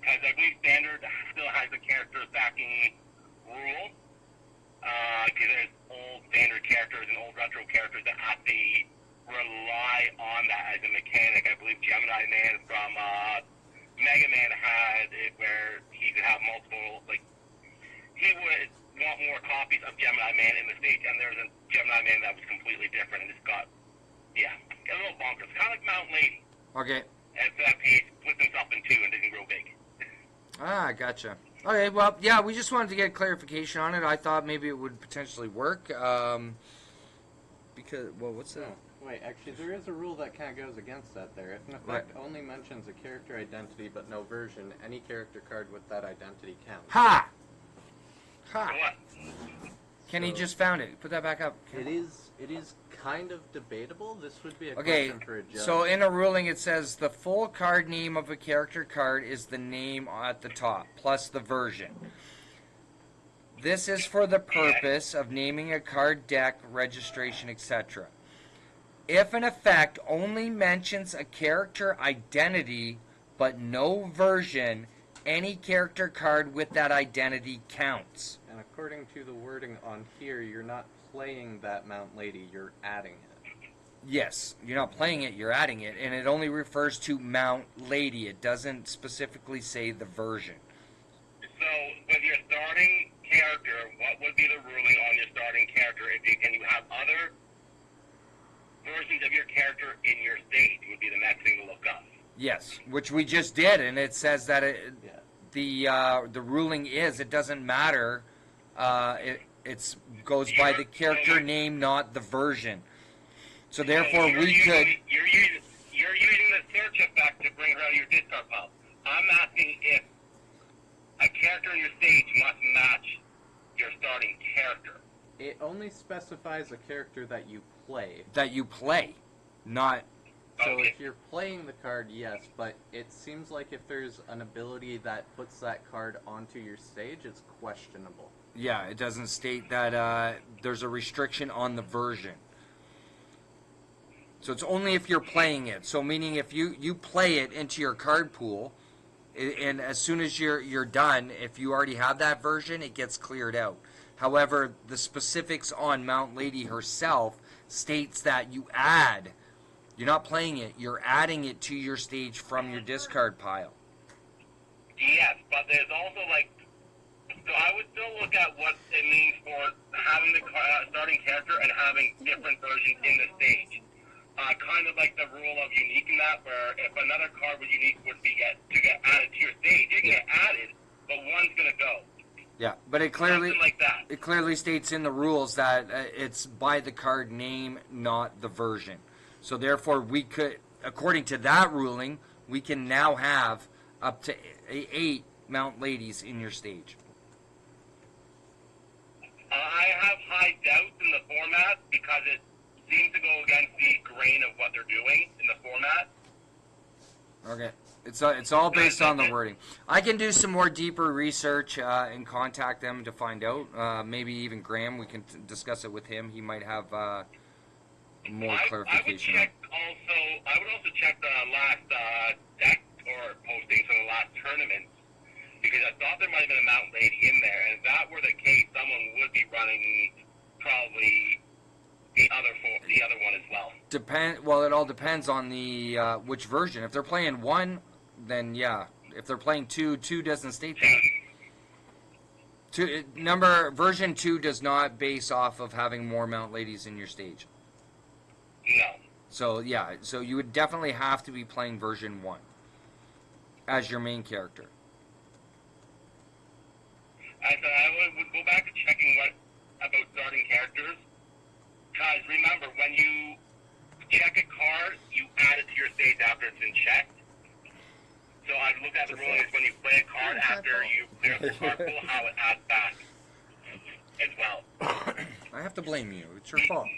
because I believe standard still has the character stacking rule. Because there's old standard characters and old retro characters that have to rely on that as a mechanic. I believe Gemini Man from Mega Man had it where he could have multiple, he would want more copies of Gemini Man in the stage, and there was a Gemini Man that was completely different and just got a little bonkers. Kind of like Mount Lady. Okay. And so that he split himself in two and didn't grow big. Gotcha. Okay, well, yeah, we just wanted to get clarification on it. I thought maybe it would potentially work. Because, well, what's that? Oh, wait, actually, there is a rule that kind of goes against that there. If an effect only mentions a character identity but no version, any character card with that identity counts. Ha! So Ha! what? Kenny So- just found it. Put that back up. It is kind of debatable. This would be a Okay, question for a judge. so in a ruling it says the full card name of a character card is the name at the top, plus the version. This is for the purpose of naming a card deck, registration, etc. If an effect only mentions a character identity but no version, any character card with that identity counts. And according to the wording on here, you're not playing that Mount Lady, you're adding it. Yes, you're not playing it, you're adding it, and it only refers to Mount Lady. It doesn't specifically say the version. So, with your starting character, what would be the ruling on your starting character? Can you have other versions of your character in your stage? Would be the next thing to look up. Yes, which we just did, and it says that Yeah. the ruling is it doesn't matter. It goes by the character name, not the version. So therefore, you're we could. You're using the search effect to bring her out of your discard pile. I'm asking if a character in your stage must match your starting character. It only specifies a character that you play. That you play, not. So Okay. if you're playing the card, yes, but it seems like if there's an ability that puts that card onto your stage, it's questionable. Yeah, it doesn't state that there's a restriction on the version. So it's only if you're playing it. So meaning if you play it into your card pool, and as soon as you're done, if you already have that version, it gets cleared out. However, the specifics on Mount Lady herself states that you add. You're not playing it. You're adding it to your stage from your discard pile. Yes, but there's also so I would still look at what it means for having the starting character and having different versions in the stage. Kind of like the rule of unique in that, where if another card with unique would be to get added to your stage, it can get added, but one's gonna go. Yeah, but it clearly Something like that. it clearly states in the rules that it's by the card name, not the version. So therefore, we could, according to that ruling, we can now have up to 8 Mount Ladies in your stage. I have high doubts in the format because it seems to go against the grain of what they're doing in the format. Okay, it's all based on the wording. I can do some more deeper research and contact them to find out. Maybe even Graham, we can discuss it with him. He might have more clarification. I would also check the last deck or postings for the last tournaments, because because I thought there might have been a Mount Lady in there, and if that were the case, someone would be running probably the other one as well. Well, it all depends on the which version. If they're playing 1, then yeah. If they're playing 2, 2 doesn't state that. Version 2 does not base off of having more Mount Ladies in your stage. No. So yeah, so you would definitely have to be playing version 1 as your main character. I would go back to checking about starting characters. Because remember, when you check a card, you add it to your stage after it's been checked. So I've looked at the rule is when you play a card after you clear the card pool, how it adds back as well. I have to blame you. It's your fault.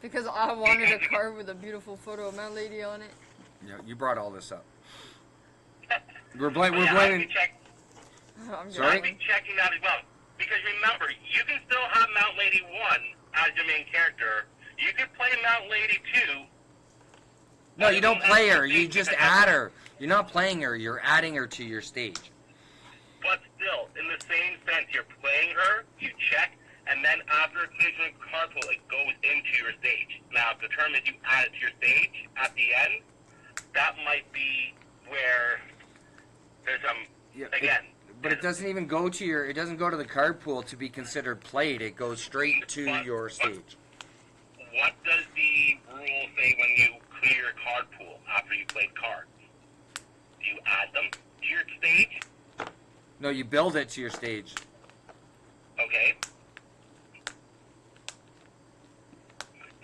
Because I wanted a card with a beautiful photo of Mount Lady on it. Yeah, you brought all this up. We're But blaming. yeah, I'd Sorry? be checking that as well. Because remember, you can still have Mount Lady 1 as your main character. You could play Mount Lady 2. No, you don't play her. You just add her. You're not playing her. You're adding her to your stage. But still, in the same sense, you're playing her, you check, and then after it clears your card pool, it goes into your stage. Now, if the term is you add it to your stage at the end, that might be where there's some, again. But it doesn't even go to your. It doesn't go to the card pool to be considered played. It goes straight to your stage. What does the rule say when you clear your card pool after you played cards? Do you add them to your stage? No, you build it to your stage. Okay.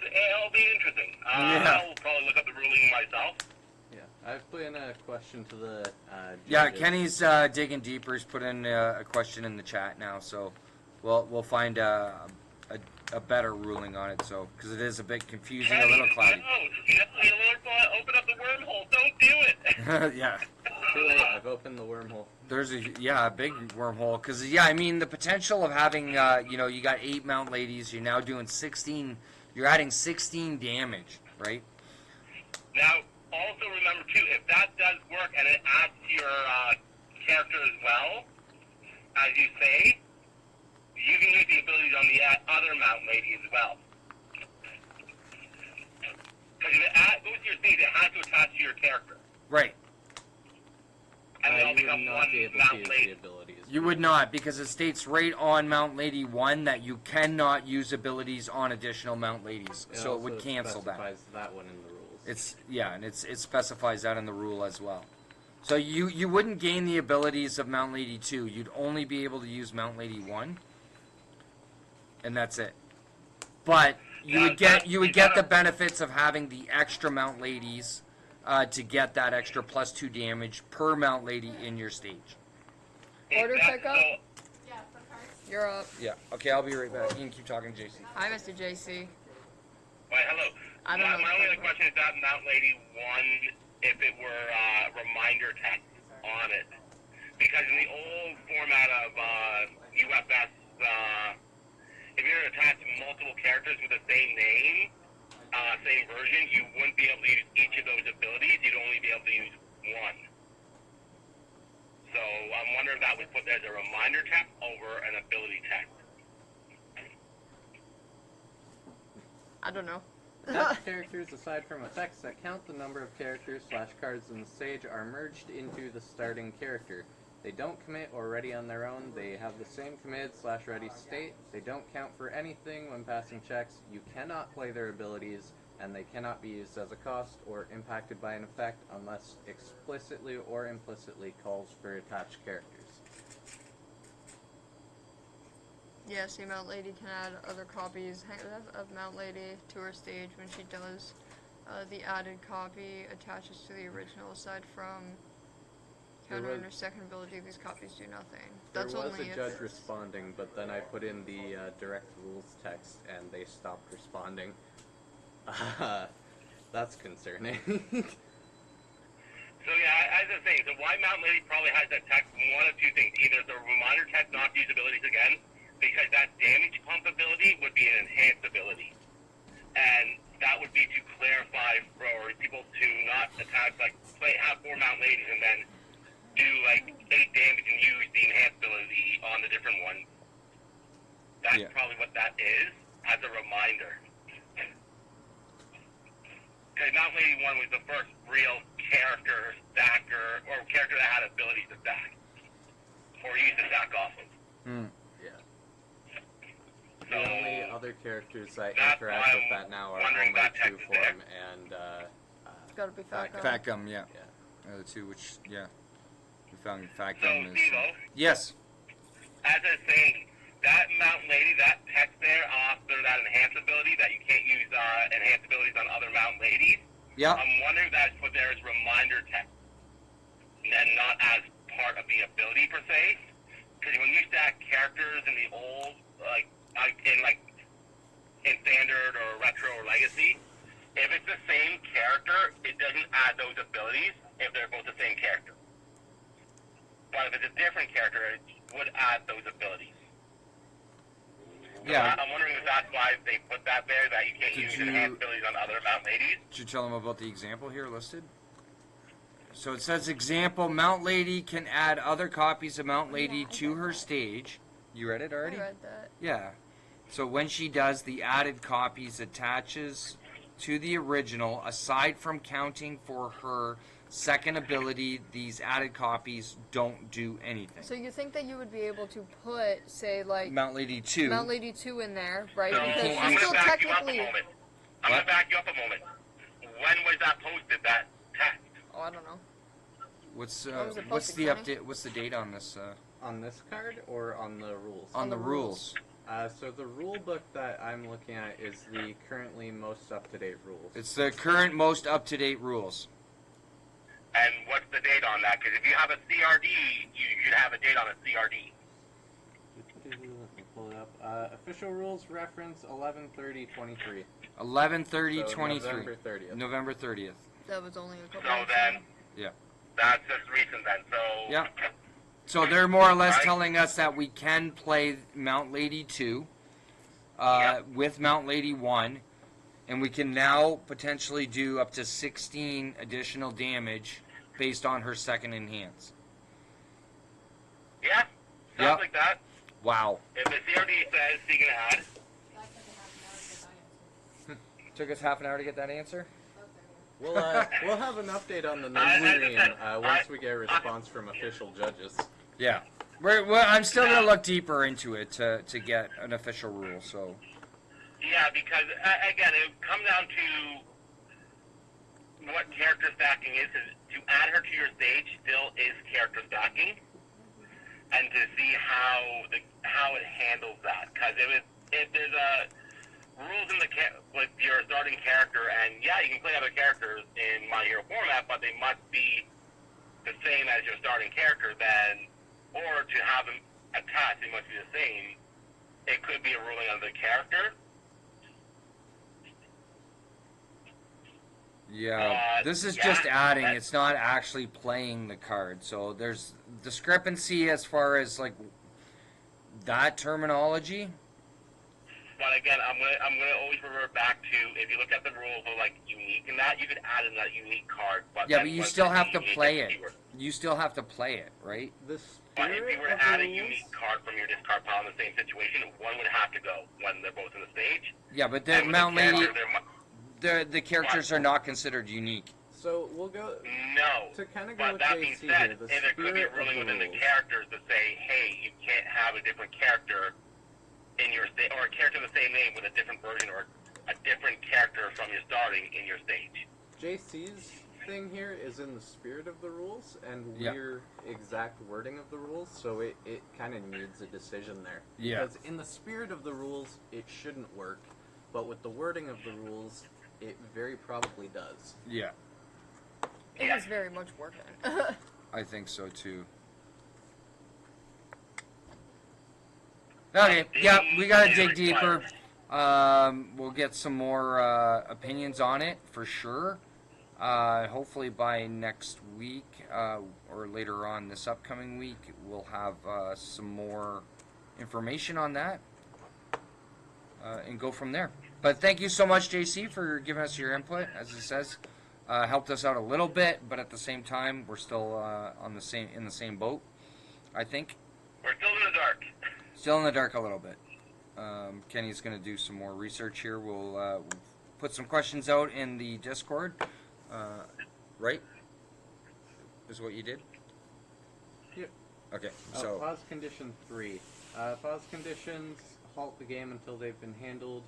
It'll be interesting. Yeah. I'll probably look up the ruling myself. Yeah, I've put in a question to the Yeah, judges. Kenny's digging deeper. He's put in a question in the chat now, so we'll find a better ruling on it. So because it is a bit confusing, a little cloudy. No, open up the wormhole. Don't do it. Yeah. Too late, I've opened the wormhole. There's a big wormhole because I mean the potential of having you got 8 Mount Ladies. You're now doing 16. You're adding 16 damage, right? Now, also remember too, if that does work and it adds to your character as well, as you say, you can use the abilities on the other Mount Lady as well. Because if it goes to your stage, it has to attach to your character. Right. And they'll You would become not one be able to Mount use Lady. the abilities. You would not, because it states right on Mount Lady 1 that you cannot use abilities on additional Mount Ladies. So it would also cancel that. specifies that one in the rules. And it specifies that in the rule as well. So you wouldn't gain the abilities of Mount Lady 2. You'd only be able to use Mount Lady 1. And that's it. But you would get the benefits of having the extra Mount Ladies to get that extra +2 damage per Mount Lady in your stage. Order pickup? Yeah, for cards. You're up. Yeah. Okay, I'll be right back. You can keep talking, JC. Hi, Mr. JC. Right, hello. I don't know. My only other question is that Mount Lady 1, if it were reminder text on it. Because in the old format of UFS, if you were to attach multiple characters with the same name, same version, you wouldn't be able to use each of those abilities. You'd only be able to use one. So I'm wondering if that would put as a reminder text over an ability text. I don't know. Attached characters, aside from effects that count the number of characters / cards in the stage, are merged into the starting character. They don't commit or ready on their own. They have the same committed / ready state. They don't count for anything when passing checks. You cannot play their abilities, and they cannot be used as a cost or impacted by an effect unless explicitly or implicitly calls for attached characters. Yeah, see, Mount Lady can add other copies of Mount Lady to her stage when she does. The added copy attaches to the original. Aside from countering her second ability, these copies do nothing. That's there was only a if judge it's- responding, but then I put in the direct rules text, and they stopped responding. That's concerning. So yeah, as I say, so why Mount Lady probably has that text, one of two things. Either the reminder text not to use abilities again, because that damage pump ability would be an enhanced ability. And that would be to clarify for people to not attach, like, have 4 Mount Ladies and then do, like, 8 damage and use That's Yeah. probably what that is, as a reminder. Because Mount Lady 1 was the first real character stacker, or character that had abilities to stack. Or used to stack off of. Yeah. So, The only other characters that that's interact why with I'm that now are wondering Homer, that text True is there. Form, and It's got to be fat gum. Fat gum, yeah. yeah. The two, which, yeah. We found fat so gum is. Steve-O, Yes. as I was saying, that Mountain Lady, that text there after that enhance ability, that you can't use enhance abilities on other Mountain Ladies, Yeah. I'm wondering if that's put there as reminder text, and not as part of the ability per se. Because when you stack characters in the old, in standard or retro or legacy, if it's the same character, it doesn't add those abilities if they're both the same character. But if it's a different character, it would add those abilities. So Yeah. I'm wondering if that's why they put that there, that you can't Did use you- enhanced abilities on other Mount Ladies. Did you tell them about the example here listed? So it says, example, Mount Lady can add other copies of Mount Lady Yeah, I to read her that. stage. You read it I already? read that. Yeah. So when she does, the added copies attaches to the original. Aside from counting for her second ability, these added copies don't do anything. So you think that you would be able to put, say, like Mount Lady 2. Mount Lady 2 in there, right? So Because can't I'm she's use- going still to back you up a technically. moment. I'm going to back you up a moment. When was that posted, that text? Oh, I don't know. What's When was it what's posted, the Kenny? update? What's the date on this? On this card or on the rules? On the the rules. rules. So the rule book that I'm looking at is the currently most up-to-date rules. It's the current most up-to-date rules. And what's the date on that? Because if you have a CRD, you should have a date on a CRD. Let me pull it up. Official rules reference 11/30/23. 11/30/23. November 30th. November 30th. That was only a couple So weeks then, ago. Yeah. that's just recent then. So, Yeah. So they're more or less Right. telling us that we can play Mount Lady 2 with Mount Lady 1, and we can now potentially do up to 16 additional damage based on her second enhance. yeah, sounds Yep. like that. Wow. If the CRD says you can add, Took us half an hour to get that answer? We'll have an update on the I- Nigerian once we get a response from official judges. Yeah. I'm still going to look deeper into it to get an official rule, so. yeah, because again, it would come down to what character stacking is. To add her to your stage still is character stacking, and to see how it handles that. Because if there's a rules in with your starting character, and yeah, you can play other characters in My Hero format, but they must be the same as your starting character. Then, or to have them attached, they must be the same. It could be a ruling of the character. Yeah, this is yeah, just adding. that- It's not actually playing the card. So there's discrepancy as far as like that terminology. But again, I'm gonna always revert back to, if you look at the rules of like unique and that, you could add in that unique card. But Yeah, then but you once still it's have to unique, play it's it. keyword. You still have to play it, right? The But if spirit you were to of add the a rules, unique card from your discard pile in the same situation, one would have to go when they're both in the stage. Yeah, but the And with Mount the Lady, character, the characters are not considered unique. so we'll go no. to kind of go But with that being JC said, here. The there could be a spirit ruling of the within the rules. characters to say, hey, you can't have a different character in your stage, or a character of the same name with a different version, or a different character from your starting in your stage. JC's thing here is in the spirit of the rules, and Yeah. we're exact wording of the rules, so it kind of needs a decision there. Yeah. Because in the spirit of the rules, it shouldn't work, but with the wording of the rules, it very probably does. Yeah, It is very much working. I think so too. Okay, yeah, we gotta dig deeper. We'll get some more opinions on it for sure. Hopefully by next week or later on this upcoming week, we'll have some more information on that and go from there. But thank you so much, JC, for giving us your input. As he says, helped us out a little bit, but at the same time, we're still in the same boat. I think We're still in the dark. still in the dark a little bit. Kenny's going to do some more research here. We'll put some questions out in the Discord. Right? Is what you did? Yep. Okay, Oh, so pause condition 3. Pause conditions halt the game until they've been handled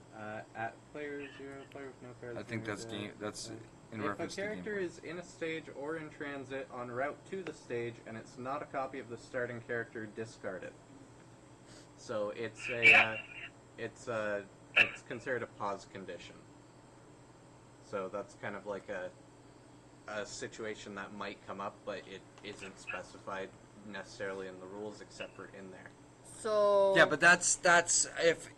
at player 0, player with no cards. I think that's game. That's in If a reference to character game. is in a stage or in transit en route to the stage and it's not a copy of the starting character, discard it. So it's it's considered a pause condition. So that's kind of like a situation that might come up, but it isn't specified necessarily in the rules except for in there. So Yeah, but that's if.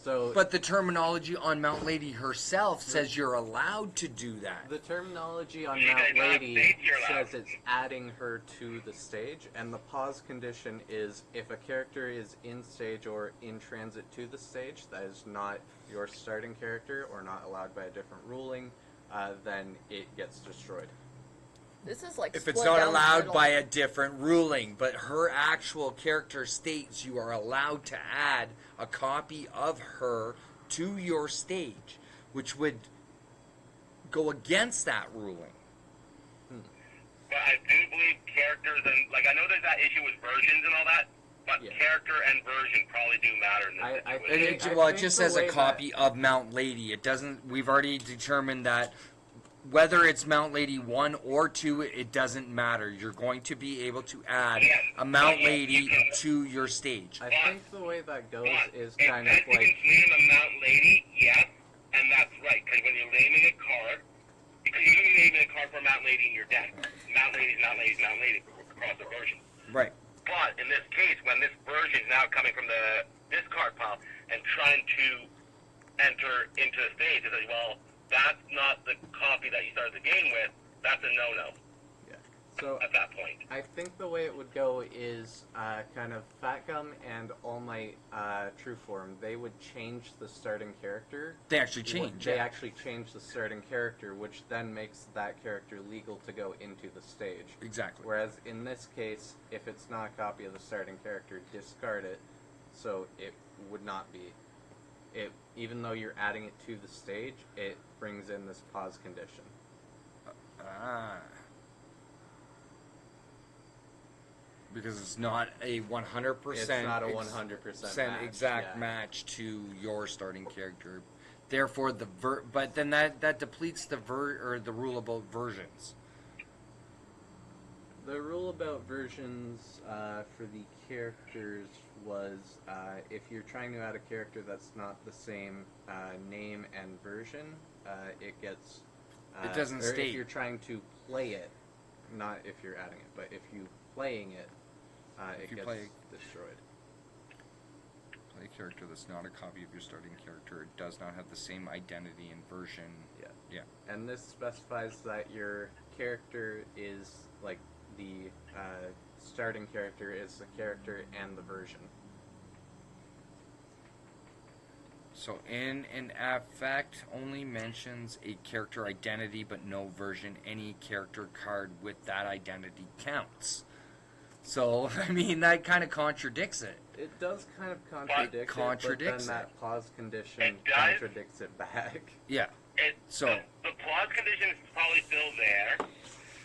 So But the terminology on Mount Lady herself says you're allowed to do that. the terminology on You Mount guys not Lady stage you're allowed. says it's adding her to the stage, and the pause condition is if a character is in stage or in transit to the stage that is not your starting character or not allowed by a different ruling, then it gets destroyed. this is like If it's split not down the allowed middle. by a different ruling, but her actual character states you are allowed to add a copy of her to your stage, which would go against that ruling. But I do believe characters and like I know there's that issue with versions and all that, but Yeah. character and version probably do matter in this I situation. think- Well, it think just the says a way copy of Mount Lady. It doesn't. We've already determined that whether it's Mount Lady 1 or 2, it doesn't matter. You're going to be able to add a Mount Lady to your stage. I think the way that goes But is if kind of Betsy like can name a Mount Lady, yes, and that's right, because when you're naming a card, because you're going to be naming a card for Mount Lady in your deck. Mount Lady's Mount Lady's Mount Lady across the version. Right. But in this case, when this version is now coming from the discard pile and trying to enter into the stage, it's like, well, that's not the copy that you started the game with. That's a no-no so. at that point. I think the way it would go is kind of Fat Gum and All Might True Form. They would change the starting character. They actually change. They yeah. actually change the starting character, which then makes that character legal to go into the stage. Exactly. Whereas in this case, if it's not a copy of the starting character, discard it. So it would not be. It even though you're adding it to the stage, it brings in this pause condition. Ah. Because it's not a 100%. It's not a 100% match, exact yeah. match to your starting character. Therefore, but then that depletes the rule about versions. The rule about versions for the characters was if you're trying to add a character that's not the same name and version, it gets. It doesn't or state. If you're trying to play it, not if you're adding it, but if you playing it, it you gets play- destroyed. Play a character that's not a copy of your starting character. It does not have the same identity and version. Yeah. Yeah. And this specifies that your character is like the starting character is the character and the version. So in an effect only mentions a character identity but no version. Any character card with that identity counts. So, I mean, that kind of contradicts it. It does kind of contradict it, Contradicts but then it. that pause condition It does. contradicts it back. Yeah. So So, the pause condition is probably still there.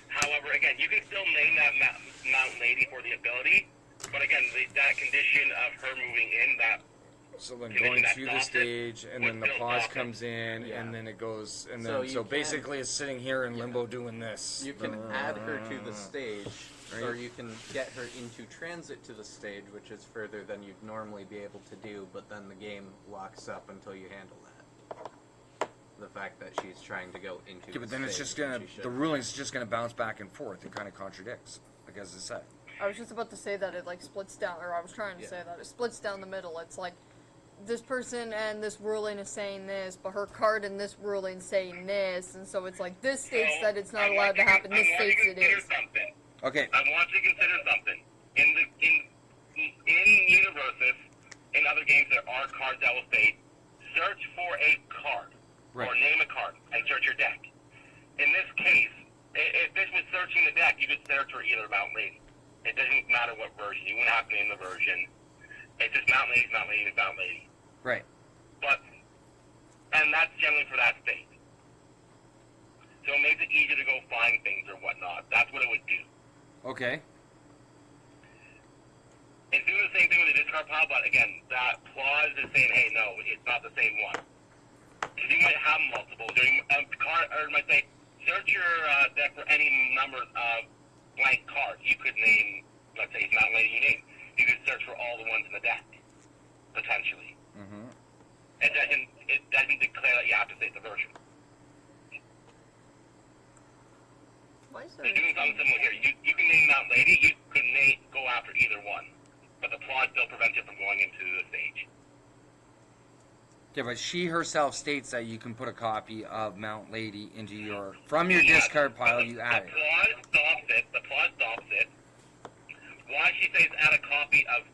However, again, you can still name that Mount Lady for the ability, but again, that condition of her moving in, that so then condition going that to the stops it stage, and then the would still pause stop it. comes in, Yeah. and then it goes, and So then you so can- basically it's sitting here in limbo doing this. You can add her to the stage, or Right. you can get her into transit to the stage, which is further than you'd normally be able to do, but then the game locks up until you handle that. The fact that she's trying to go into Yeah, but the then it's stage just when gonna she the shouldn't. ruling's just gonna bounce back and forth. It kind of contradicts, like as I said. I was just about to say that it like splits down, or I was trying to Yeah. say that it splits down the middle. It's like this person and this ruling is saying this, but her card and this ruling saying this, and so it's like this states that it's not allowed to happen. This states it is. Something. Okay. I want you to consider something. In Universus, in other games, there are cards that will say, search for a card, Right. or name a card, and search your deck. In this case, if this was searching the deck, you could search for either Mount Lady. It doesn't matter what version. You wouldn't have to name the version. It's just Mount Lady's Mount Lady is Mount Lady. Right. And that's generally for that state. So it makes it easier to go find things or whatnot. That's what it would do. Okay. It's doing the same thing with the discard pile, but again, that clause is saying, hey, no, it's not the same one. Because you might have multiple. Or might say, search your deck for any number of blank cards. You could name, let's say it's not letting you name. You could search for all the ones in the deck, potentially. Mm-hmm. It doesn't declare that you have to say the version. Why is They're doing something similar here. You can name Mount Lady. You could go after either one, but the clause still prevents it from going into the stage. Yeah, but she herself states that you can put a copy of Mount Lady into from your discard pile. You add it. The clause stops it. Why she says add a copy of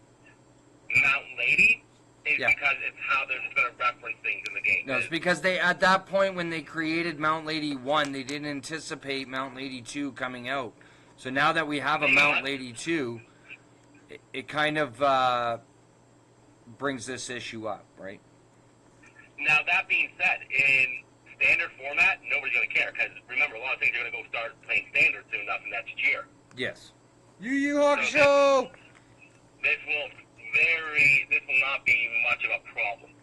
Mount Lady is because it's how they're just going to reference things in the game. No, it's because they, at that point when they created Mount Lady 1, they didn't anticipate Mount Lady 2 coming out. So now that we have a Mount Lady 2, it kind of brings this issue up, right? Now, that being said, in standard format, nobody's going to care, because remember, a lot of things are going to go start playing standard soon enough next year. Yes. Yu Yu Hakusho! This will not be much of a problem.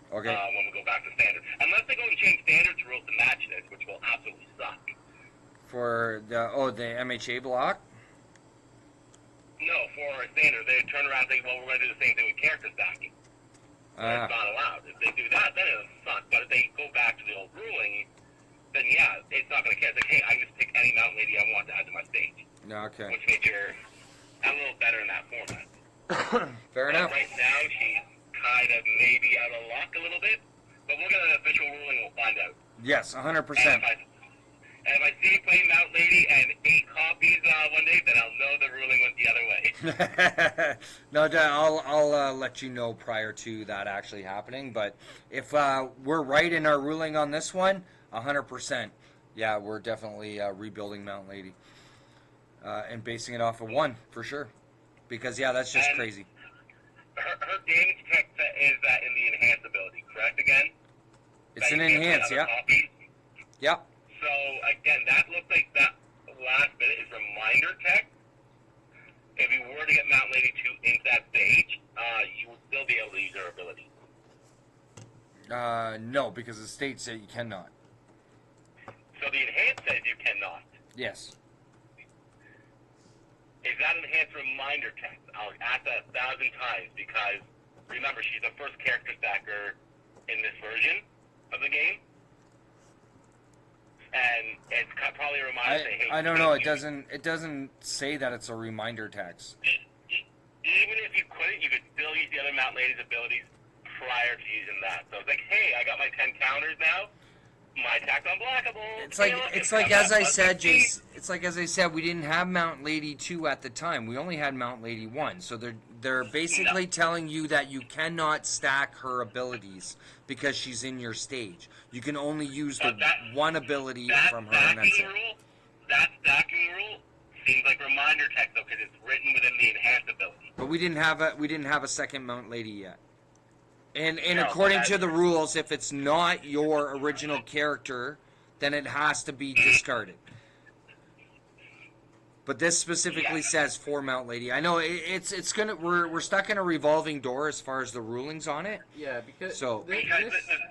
Okay. When we go back to standard. Unless they go and change standards rules to match this, which will absolutely suck. For the MHA block? No, for standard. They turn around and say, well, we're going to do the same thing with character stacking. It's not allowed. If they do that, then it'll suck. But if they go back to the old ruling, then yeah, it's not going to care. It's like, hey, I can just pick any Mountain Lady I want to add to my stage. Okay. Which makes her a little better in that format. Fair enough. Right now, she's kind of maybe out of luck a little bit. But we'll get an official ruling, we'll find out. Yes, 100%. And if I see you playing Mount Lady and 8 copies one day, then I'll know the ruling went the other way. No, I'll let you know prior to that actually happening. But if we're right in our ruling on this one, 100%. Yeah, we're definitely rebuilding Mount Lady. And basing it off of 1, for sure. Because, yeah, that's just crazy. Her damage tech is that in the enhanced ability, correct again? It's an enhance, yeah. Yep. So, again, that looks like that last bit is reminder tech. If you were to get Mount Lady 2 into that stage, you would still be able to use her ability. No, because the state said you cannot. So the enhanced says you cannot. Yes. Is that enhanced reminder tech? I'll ask that 1,000 times because, remember, she's the first character stacker in this version of the game. And it's probably a reminder to say, hey, I don't know. It doesn't say that it's a reminder text. Even if you couldn't, you could still use the other Mount Lady's abilities prior to using that. So it's like, hey, I got my 10 counters now. My attack's unblockable. It's like as I said, Jace. It's like as I said, we didn't have Mount Lady 2 at the time. We only had Mount Lady 1. So they're basically telling you that you cannot stack her abilities because she's in your stage. You can only use the one ability from her, and that's it. That stacking rule seems like reminder text though, because it's written within the enhanced ability. But we didn't have a second Mount Lady yet. And according to the rules, if it's not your original character, then it has to be discarded. But this specifically says for Mount Lady. I know it's gonna we're stuck in a revolving door as far as the rulings on it. Yeah, because this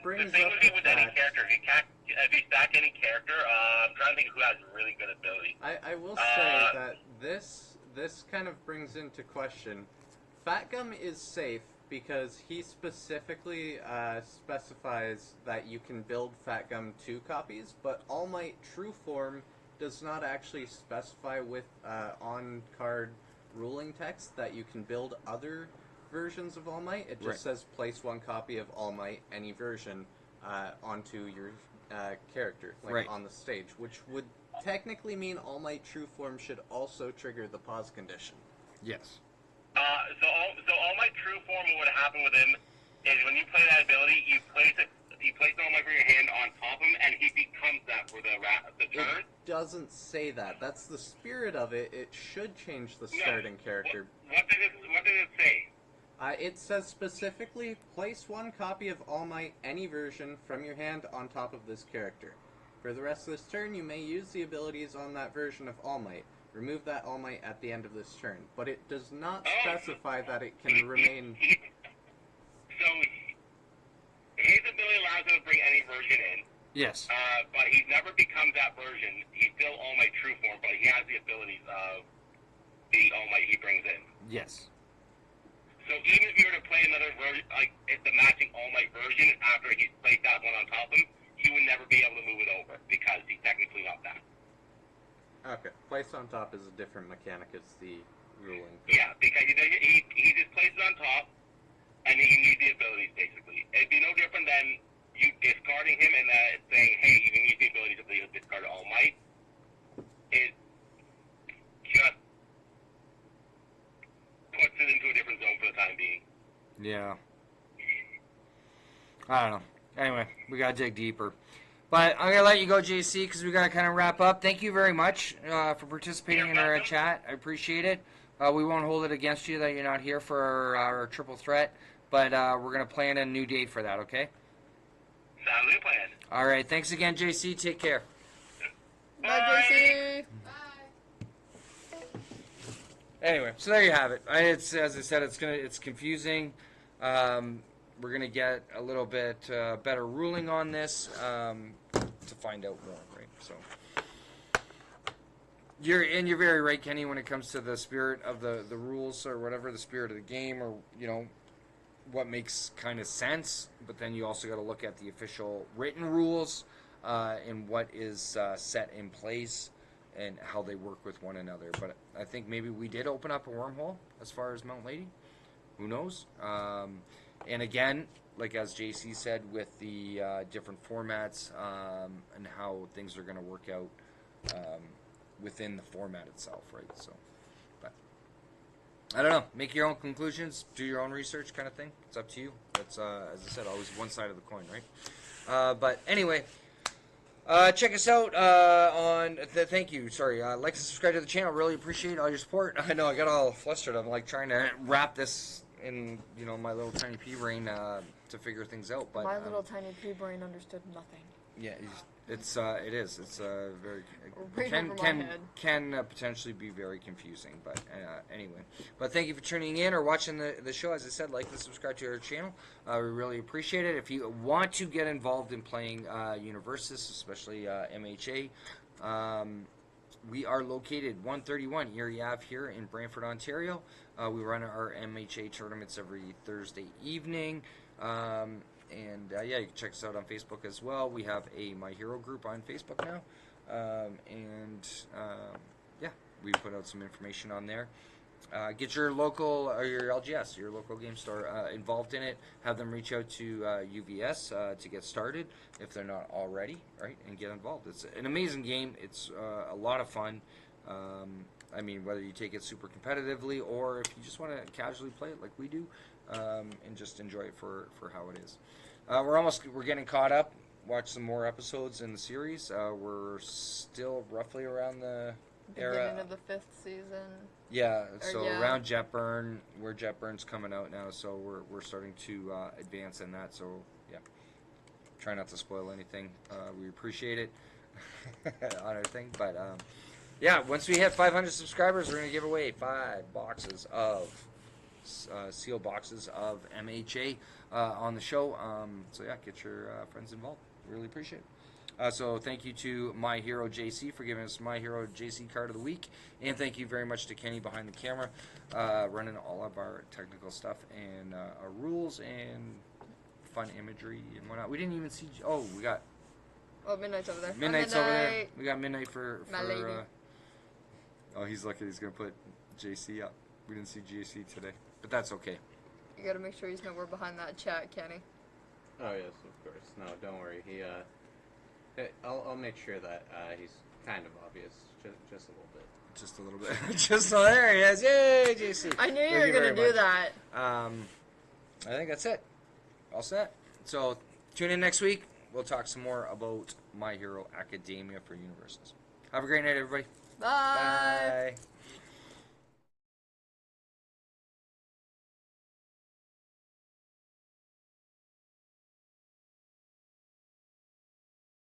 brings the thing up would be the with any fact. character, if you stack any character, I'm trying to think who has really good ability. I will say that this kind of brings into question. Fat Gum is safe because he specifically specifies that you can build Fat Gum 2 copies, but All Might True Form does not actually specify with on-card ruling text that you can build other versions of All Might. It just says place 1 copy of All Might, any version, onto your character, on the stage, which would technically mean All Might True Form should also trigger the pause condition. Yes. So all my true form, what would happen with him is when you play that ability, you place All Might from your hand on top of him, and he becomes that for the turn. It doesn't say that. That's the spirit of it. It should change the starting character. What did it say? It says specifically, place one copy of All Might, any version, from your hand on top of this character. For the rest of this turn, you may use the abilities on that version of All Might. Remove that All Might at the end of this turn. But it does not specify that it can remain... So, his ability allows him to bring any version in. Yes. But he never becomes that version. He's still All Might true form, but he has the abilities of the All Might he brings in. Yes. So even if you were to play another version, like the matching All Might version, after he's placed that one on top of him, he would never be able to move it over because he's technically not that. Okay, place on top is a different mechanic. It's the ruling. Yeah, because he just places it on top, and then you need the abilities basically. It'd be no different than you discarding him and saying, hey, you can use the abilities of the discarded All Might. It just puts it into a different zone for the time being. Yeah. I don't know. Anyway, we gotta dig deeper. But I'm gonna let you go, JC, because we gotta kind of wrap up. Thank you very much for participating in our chat. I appreciate it. We won't hold it against you that you're not here for our triple threat, but we're gonna plan a new date for that. Okay? Sounds like a plan. All right. Thanks again, JC. Take care. Bye, JC. Anyway, so there you have it. It's, as I said, it's confusing. We're gonna get a little bit better ruling on this to find out more, right? So you're very right, Kenny, when it comes to the spirit of the rules or whatever, the spirit of the game, or what makes kind of sense. But then you also got to look at the official written rules and what is set in place and how they work with one another. But I think maybe we did open up a wormhole as far as Mount Lady. Who knows? And again, like as JC said, with the different formats and how things are going to work out within the format itself, right? So, but I don't know. Make your own conclusions, do your own research, kind of thing. It's up to you. It's as I said, always one side of the coin, right? But anyway. Check us out on. Thank you. Sorry. Like and subscribe to the channel. Really appreciate all your support. I know I got all flustered. I'm like trying to wrap this in, my little tiny pea brain to figure things out. But My little tiny pea brain understood nothing. yeah, it is. It's very Right can over my head. can potentially be very confusing. But anyway, but thank you for tuning in or watching the show. As I said, like and subscribe to our channel. We really appreciate it. If you want to get involved in playing Universus, especially MHA, we are located 131 Erie Ave here in Brantford, Ontario. We run our MHA tournaments every Thursday evening. And yeah, you can check us out on Facebook as well. We have a My Hero group on Facebook now. Yeah, we put out some information on there. Get your local, or your LGS, your local game store, involved in it. Have them reach out to UVS to get started if they're not already, right? And get involved. It's an amazing game. It's a lot of fun. I mean, whether you take it super competitively or if you just want to casually play it like we do, and just enjoy it for how it is. We're getting caught up. Watch some more episodes in the series. We're still roughly around the era. Beginning of the 5th season. Yeah, so yeah. around Jetburn, where Jetburn's coming out now, so we're starting to advance in that. So yeah, try not to spoil anything. We appreciate it on our thing, but yeah, once we hit 500 subscribers, we're gonna give away 5 boxes of sealed boxes of MHA on the show. So yeah, get your friends involved. Really appreciate it. So thank you to My Hero JC for giving us My Hero JC card of the week, and thank you very much to Kenny behind the camera, running all of our technical stuff and our rules and fun imagery and whatnot. We didn't even see. Oh, we got. Oh, Midnight's over there. Midnight's over there. We got Midnight for My lady. oh, he's lucky he's gonna put JC up. We didn't see JC today, but that's okay. You gotta make sure he's nowhere behind that chat, Kenny. Oh yes, of course. No, don't worry. I'll make sure that he's kind of obvious, just a little bit. Just a little bit. Just so there he is. Yay, JC. I knew you Thank were gonna very do much. that. I think that's it. All set. So tune in next week. We'll talk some more about My Hero Academia for Universus. Have a great night, everybody. Bye. Bye.